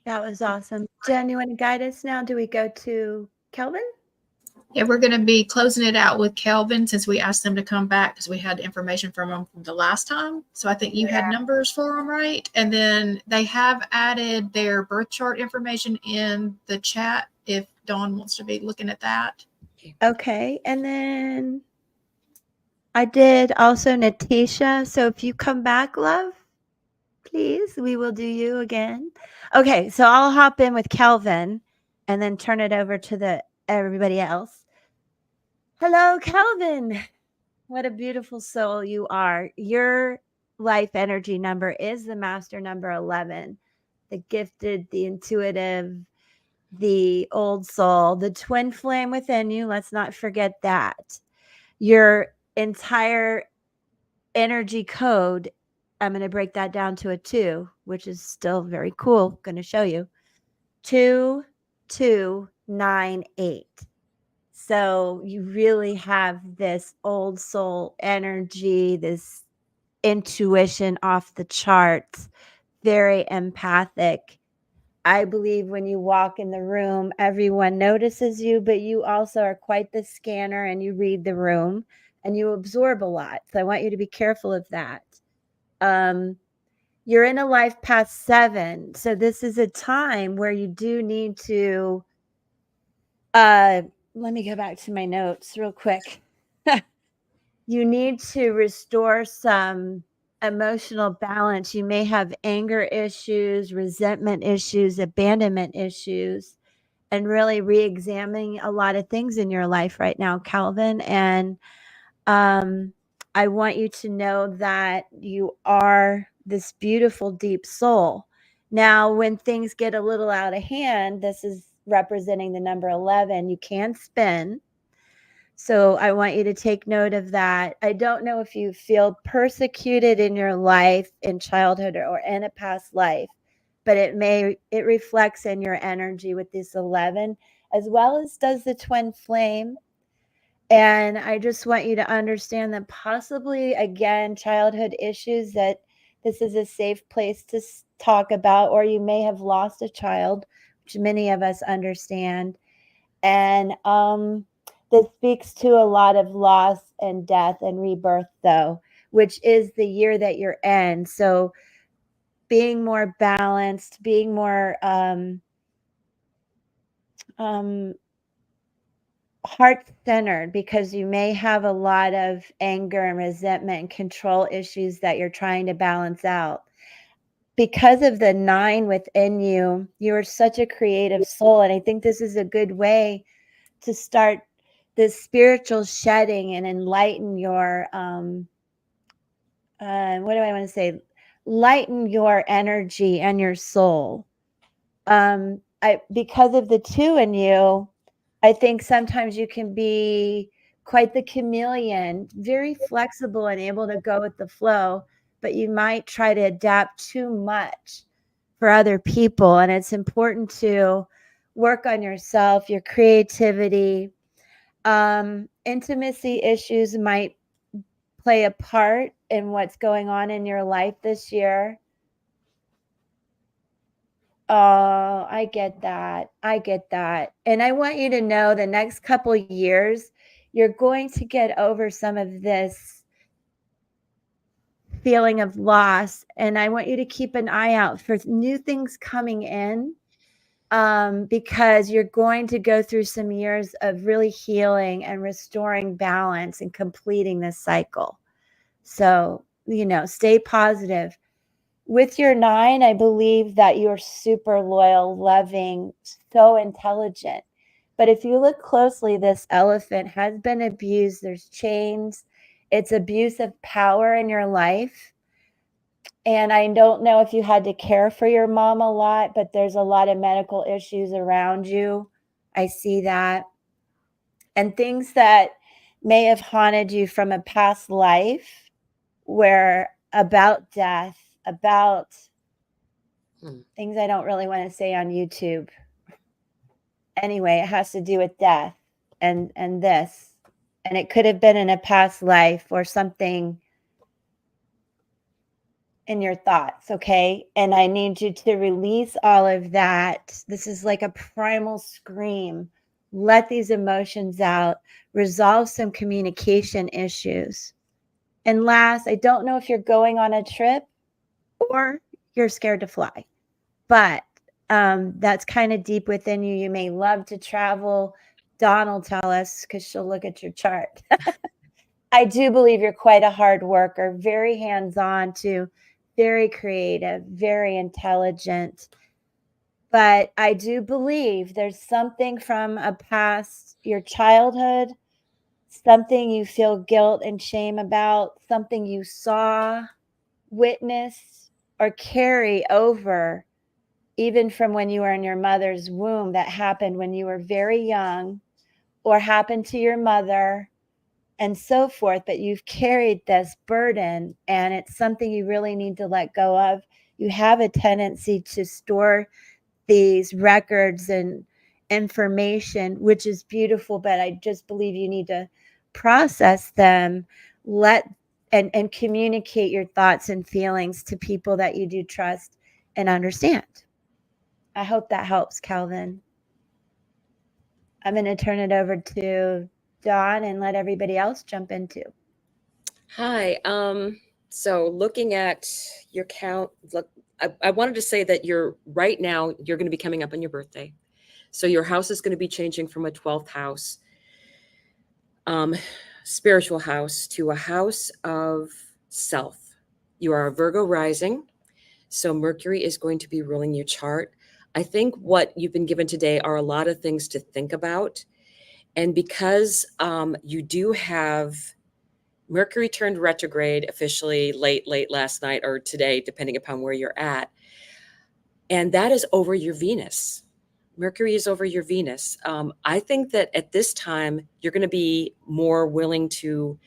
That was awesome. Jen, you want to guide us now? Do we go to Kelvin? Yeah, we're going to be closing it out with Kelvin since we asked them to come back because we had information from them from the last time. So I think you had numbers for them, right? And then they have added their birth chart information in the chat if Dawn wants to be looking at that. Okay. And then I did also Natasha. So if you come back, love, please, we will do you again. Okay. So I'll hop in with Kelvin and then turn it over to everybody else. Hello, Kelvin. What a beautiful soul you are. Your life energy number is the master number 11, the gifted, the intuitive, the old soul, the twin flame within you. Let's not forget that. Your entire energy code, I'm going to break that down to a 2, which is still very cool. Going to show you. 2298. So you really have this old soul energy, this intuition off the charts, very empathic. I believe when you walk in the room, everyone notices you, but you also are quite the scanner and you read the room and you absorb a lot. So I want you to be careful of that. You're in a life path 7. So this is a time where you do need to, let me go back to my notes real quick. You need to restore some emotional balance. You may have anger issues, resentment issues, abandonment issues, and really re-examining a lot of things in your life right now, Calvin. And I want you to know that you are this beautiful, deep soul. Now, when things get a little out of hand, this is representing the number 11. You can spin. So I want you to take note of that. I don't know if you feel persecuted in your life, in childhood or in a past life, but it reflects in your energy with this 11, as well as does the twin flame. And I just want you to understand that possibly, again, childhood issues, that this is a safe place to talk about, or you may have lost a child, which many of us understand. And this speaks to a lot of loss and death and rebirth, though, which is the year that you're in. So being more balanced, being more heart-centered, because you may have a lot of anger and resentment and control issues that you're trying to balance out. Because of the 9 within you, you are such a creative soul. And I think this is a good way to start this spiritual shedding and enlighten your what do I want to say? Lighten your energy and your soul. Because of the 2 in you, I think sometimes you can be quite the chameleon, very flexible and able to go with the flow, but you might try to adapt too much for other people. And it's important to work on yourself, your creativity. Intimacy issues might play a part in what's going on in your life this year. Oh, I get that. I get that. And I want you to know the next couple years, you're going to get over some of this feeling of loss. And I want you to keep an eye out for new things coming in, because you're going to go through some years of really healing and restoring balance and completing this cycle. So, stay positive. With your 9, I believe that you're super loyal, loving, so intelligent. But if you look closely, this elephant has been abused. There's chains. It's abuse of power in your life. And I don't know if you had to care for your mom a lot, but there's a lot of medical issues around you. I see that. And things that may have haunted you from a past life where about death, about things I don't really want to say on YouTube. Anyway, it has to do with death and this. And it could have been in a past life or something in your thoughts, okay? And I need you to release all of that. This is like a primal scream. Let these emotions out, resolve some communication issues. And last, I don't know if you're going on a trip or you're scared to fly, but that's kind of deep within you. You may love to travel. Dawn will tell us because she'll look at your chart. I do believe you're quite a hard worker, very hands-on too, very creative, very intelligent. But I do believe there's something from a past, your childhood, something you feel guilt and shame about, something you saw, witnessed, or carry over, even from when you were in your mother's womb, that happened when you were very young, or happened to your mother, and so forth. But you've carried this burden, and it's something you really need to let go of. You have a tendency to store these records and information, which is beautiful, but I just believe you need to process them, let and communicate your thoughts and feelings to people that you do trust and understand. I hope that helps, Calvin. I'm going to turn it over to Dawn and let everybody else jump in too. Hi. So looking at your count, look, I wanted to say that right now, you're going to be coming up on your birthday. So your house is going to be changing from a 12th house, spiritual house, to a house of self. You are a Virgo rising. So Mercury is going to be ruling your chart. I think what you've been given today are a lot of things to think about. And because you do have Mercury turned retrograde officially late last night or today, depending upon where you're at. And that is over your Venus. Mercury is over your Venus. I think that at this time, you're going to be more willing to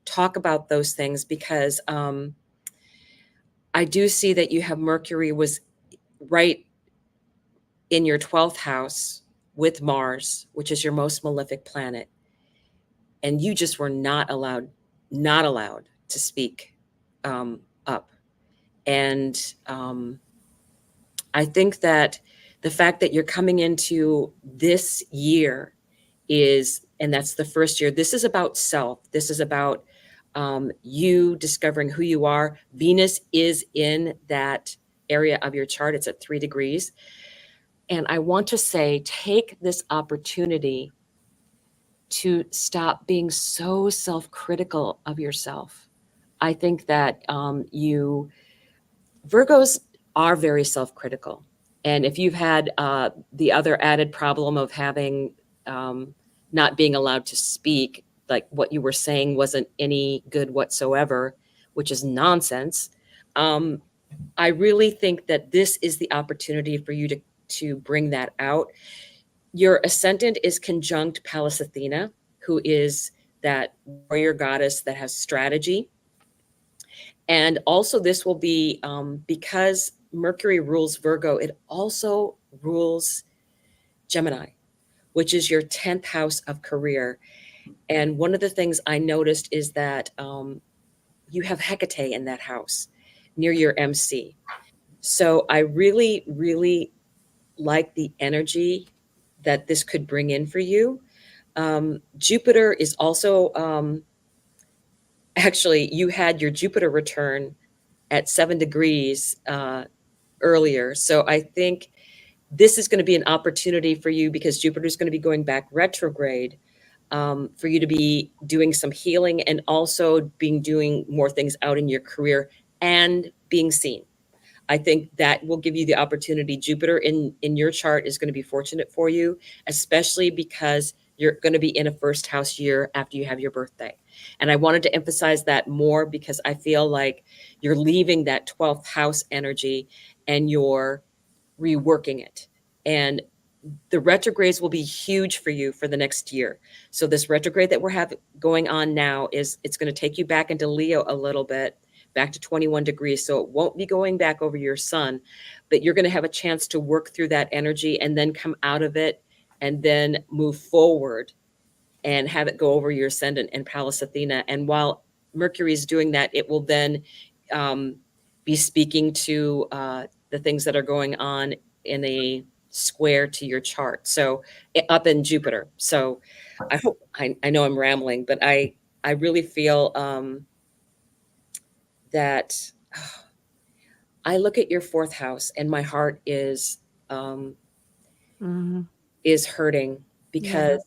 talk about those things because I do see that you have Mercury was right in your 12th house with Mars, which is your most malefic planet. And you just were not allowed to speak up. And I think that the fact that you're coming into this year and that's the first year, this is about self. This is about you discovering who you are. Venus is in that area of your chart. It's at 3 degrees. And I want to say, take this opportunity to stop being so self-critical of yourself. I think that Virgos are very self-critical. And if you've had the other added problem of having not being allowed to speak, like what you were saying wasn't any good whatsoever, which is nonsense. I really think that this is the opportunity for you to bring that out. Your ascendant is conjunct Pallas Athena, who is that warrior goddess that has strategy. And also this will be, because Mercury rules Virgo, it also rules Gemini, which is your 10th house of career. And one of the things I noticed is that you have Hecate in that house near your MC. So I really, really like the energy that this could bring in for you. Jupiter is also, actually, you had your Jupiter return at 7 degrees earlier. So I think this is going to be an opportunity for you because Jupiter is going to be going back retrograde, for you to be doing some healing and also doing more things out in your career and being seen. I think that will give you the opportunity. Jupiter in your chart is going to be fortunate for you, especially because you're going to be in a first house year after you have your birthday. And I wanted to emphasize that more because I feel like you're leaving that 12th house energy and you're reworking it. And the retrogrades will be huge for you for the next year. So this retrograde that we're going on now it's going to take you back into Leo a little bit, back to 21 degrees. So it won't be going back over your sun, but you're going to have a chance to work through that energy and then come out of it and then move forward and have it go over your ascendant and Pallas Athena. And while Mercury is doing that, it will then be speaking to the things that are going on in a square to your chart. So up in Jupiter. So I hope, I know I'm rambling, but I really feel that I look at your 4th house and my heart is hurting because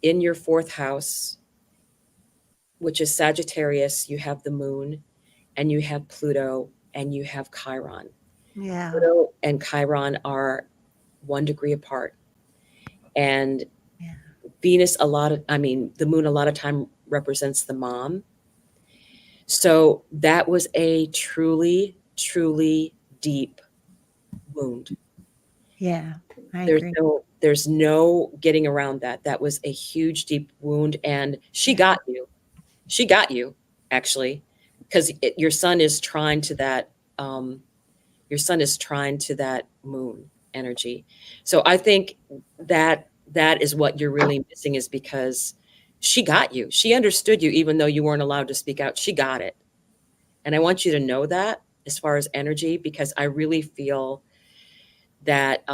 in your 4th house, which is Sagittarius, you have the moon and you have Pluto and you have Chiron. Yeah. Pluto and Chiron are 1 degree apart. And Venus, the moon a lot of time represents the mom. So that was a truly, truly deep wound. Yeah, I agree. There's no getting around that. That was a huge, deep wound. And she got you. She got you, actually, because your sun is trying to that. Your sun is trying to that moon energy. So I think that is what you're really missing, is because she got you. She understood you, even though you weren't allowed to speak out. She got it. And I want you to know that as far as energy, because I really feel that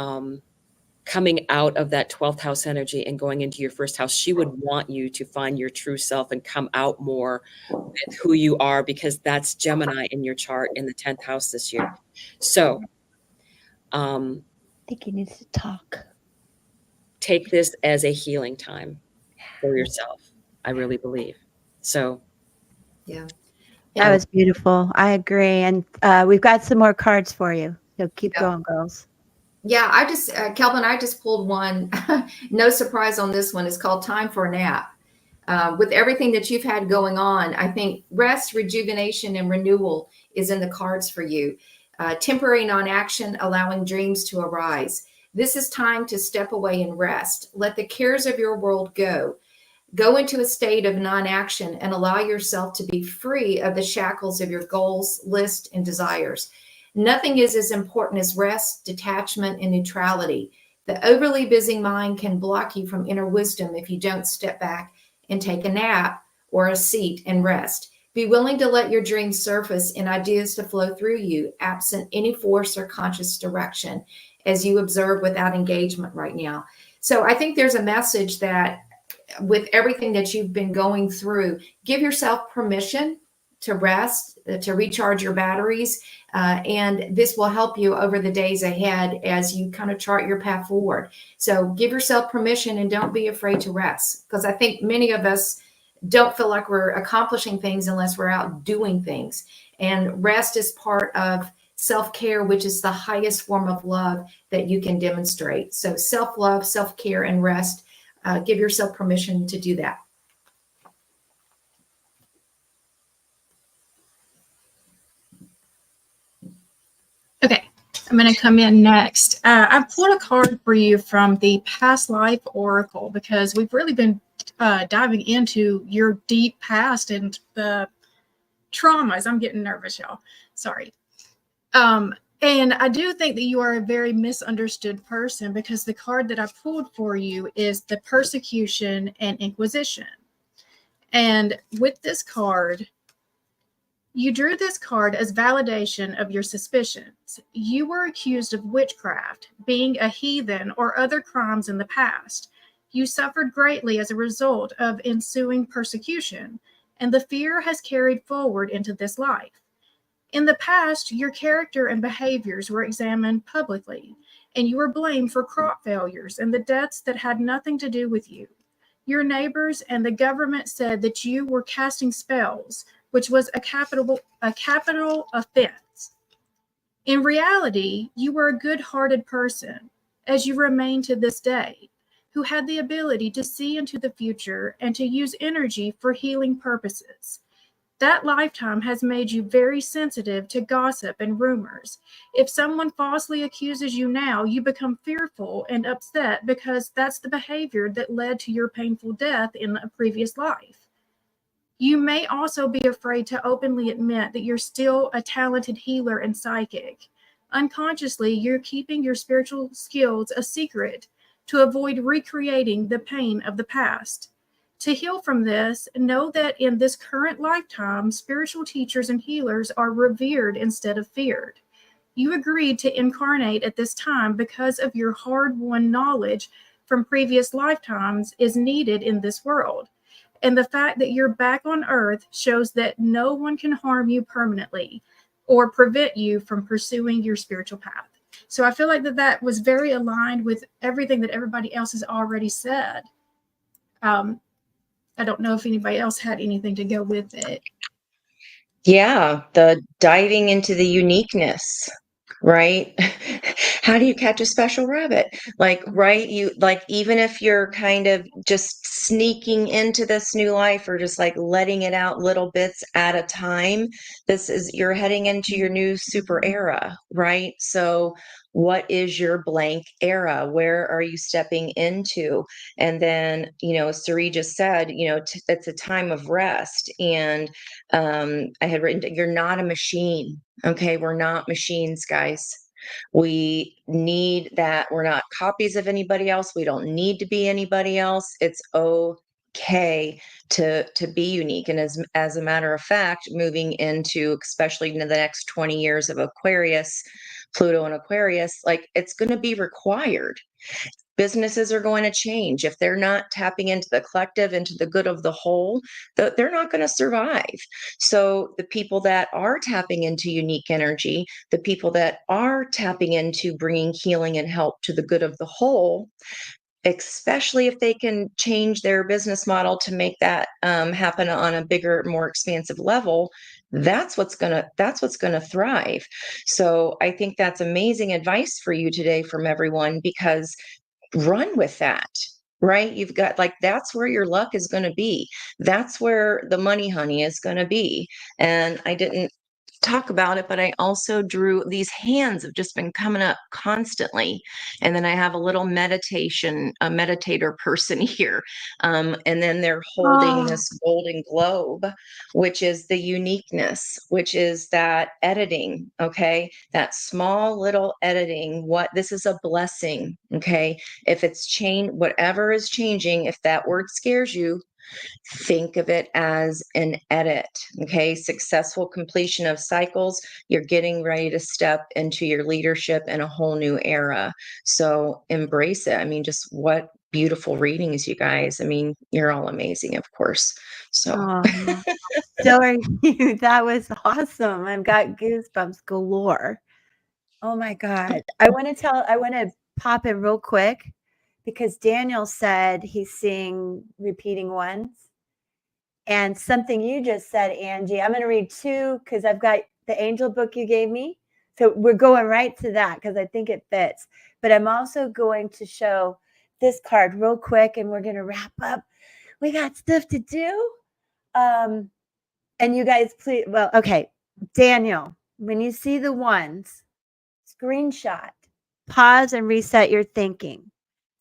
coming out of that 12th house energy and going into your 1st house, she would want you to find your true self and come out more with who you are, because that's Gemini in your chart in the 10th house this year. So I think he needs to talk. Take this as a healing time for yourself. I really believe. So Yeah. That was beautiful. I agree. And we've got some more cards for you. So keep going, girls. Yeah, I just, Kelvin, I just pulled one. No surprise on this one. It's called Time for a Nap. With everything that you've had going on, I think rest, rejuvenation, and renewal is in the cards for you. Temporary non-action, allowing dreams to arise. This is time to step away and rest. Let the cares of your world go. Go into a state of non-action and allow yourself to be free of the shackles of your goals, list, and desires. Nothing is as important as rest, detachment, and neutrality. The overly busy mind can block you from inner wisdom if you don't step back and take a nap or a seat and rest. Be willing to let your dreams surface and ideas to flow through you, absent any force or conscious direction, as you observe without engagement right now. So I think there's a message that with everything that you've been going through, give yourself permission to rest, to recharge your batteries. And this will help you over the days ahead as you kind of chart your path forward. So give yourself permission and don't be afraid to rest, because I think many of us don't feel like we're accomplishing things unless we're out doing things. And rest is part of self-care, which is the highest form of love that you can demonstrate. So self-love, self-care, and rest. Give yourself permission to do that. Okay, I'm going to come in next. I pulled a card for you from the Past Life Oracle, because we've really been diving into your deep past and the traumas. I'm getting nervous, y'all. Sorry. And I do think that you are a very misunderstood person, because the card that I pulled for you is the Persecution and Inquisition. And with this card, you drew this card as validation of your suspicions. You were accused of witchcraft, being a heathen, or other crimes in the past. You suffered greatly as a result of ensuing persecution, and the fear has carried forward into this life. In the past, your character and behaviors were examined publicly, and you were blamed for crop failures and the deaths that had nothing to do with you. Your neighbors and the government said that you were casting spells, which was a capital offense. In reality, you were a good-hearted person, as you remain to this day. who had the ability to see into the future and to use energy for healing purposes. That lifetime has made you very sensitive to gossip and rumors. If someone falsely accuses you now, you become fearful and upset because that's the behavior that led to your painful death in a previous life. You may also be afraid to openly admit that you're still a talented healer and psychic. Unconsciously, you're keeping your spiritual skills a secret to avoid recreating the pain of the past. To heal from this, know that in this current lifetime, spiritual teachers and healers are revered instead of feared. You agreed to incarnate at this time because of your hard-won knowledge from previous lifetimes is needed in this world. And the fact that you're back on Earth shows that no one can harm you permanently or prevent you from pursuing your spiritual path. So I feel like that was very aligned with everything that everybody else has already said. I don't know if anybody else had anything to go with it. Yeah, the diving into the uniqueness, right? How do you catch a special rabbit? Like, right? You like, even if you're kind of just sneaking into this new life or just like letting it out little bits at a time, you're heading into your new super era, right? So, what is your blank era? Where are you stepping into? And then, as Sari just said, it's a time of rest. And I had written, you're not a machine. Okay. We're not machines, guys. We need that. We're not copies of anybody else. We don't need to be anybody else. It's okay to be unique. And as a matter of fact, moving into, especially in the next 20 years of Aquarius, Pluto and Aquarius, like it's going to be required. Businesses are going to change. If they're not tapping into the collective, into the good of the whole, they're not going to survive. So the people that are tapping into unique energy, the people that are tapping into bringing healing and help to the good of the whole, especially if they can change their business model to make that happen on a bigger, more expansive level, that's what's gonna thrive. So I think that's amazing advice for you today from everyone, because run with that, right? You've got, like, that's where your luck is going to be. That's where the money, honey, is going to be. And I didn't talk about it, but I also drew, these hands have just been coming up constantly. And then I have a little meditator person here. And then they're holding this golden globe, which is the uniqueness, which is that editing. Okay. That small little editing. This is a blessing. Okay. If it's whatever is changing, if that word scares you, think of it as an edit. Okay. Successful completion of cycles. You're getting ready to step into your leadership in a whole new era. So embrace it. I mean, just what beautiful readings, you guys. I mean, you're all amazing, of course. So, So are you. That was awesome. I've got goosebumps galore. Oh my God. I want to pop in real quick because Daniel said he's seeing repeating ones. And something you just said, Angie, I'm going to read two because I've got the angel book you gave me. So we're going right to that because I think it fits. But I'm also going to show this card real quick and we're going to wrap up. We got stuff to do. And you guys, please, well, okay. Daniel, when you see the ones, screenshot, pause and reset your thinking.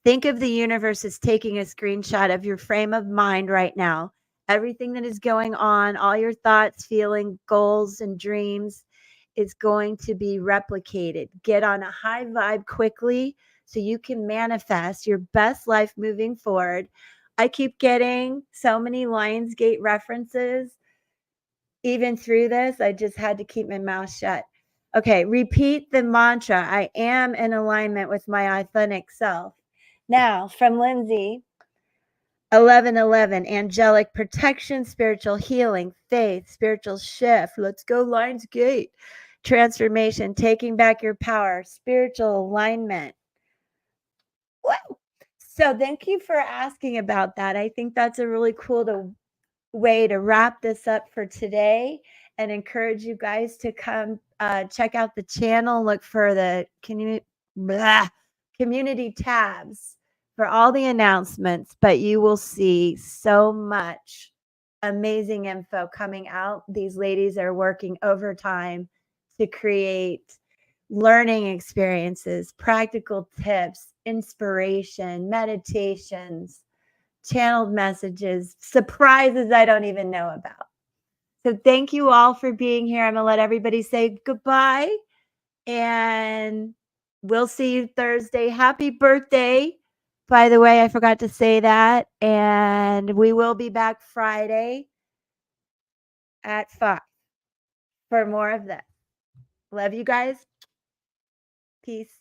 Think of the universe as taking a screenshot of your frame of mind right now. Everything that is going on, all your thoughts, feelings, goals, and dreams is going to be replicated. Get on a high vibe quickly so you can manifest your best life moving forward. I keep getting so many Lionsgate references. Even through this, I just had to keep my mouth shut. Okay, repeat the mantra. I am in alignment with my authentic self. Now, from Lindsay, 1111, angelic protection, spiritual healing, faith, spiritual shift. Let's go, Lionsgate. Transformation, taking back your power, spiritual alignment. Woo! So, thank you for asking about that. I think that's a really cool way to wrap this up for today and encourage you guys to come check out the channel, look for the community tabs for all the announcements, but you will see so much amazing info coming out. These ladies are working overtime to create learning experiences, practical tips, inspiration, meditations, channeled messages, surprises I don't even know about. So thank you all for being here. I'm going to let everybody say goodbye, and we'll see you Thursday. Happy birthday. By the way, I forgot to say that. And we will be back Friday at 5 for more of this. Love you guys. Peace.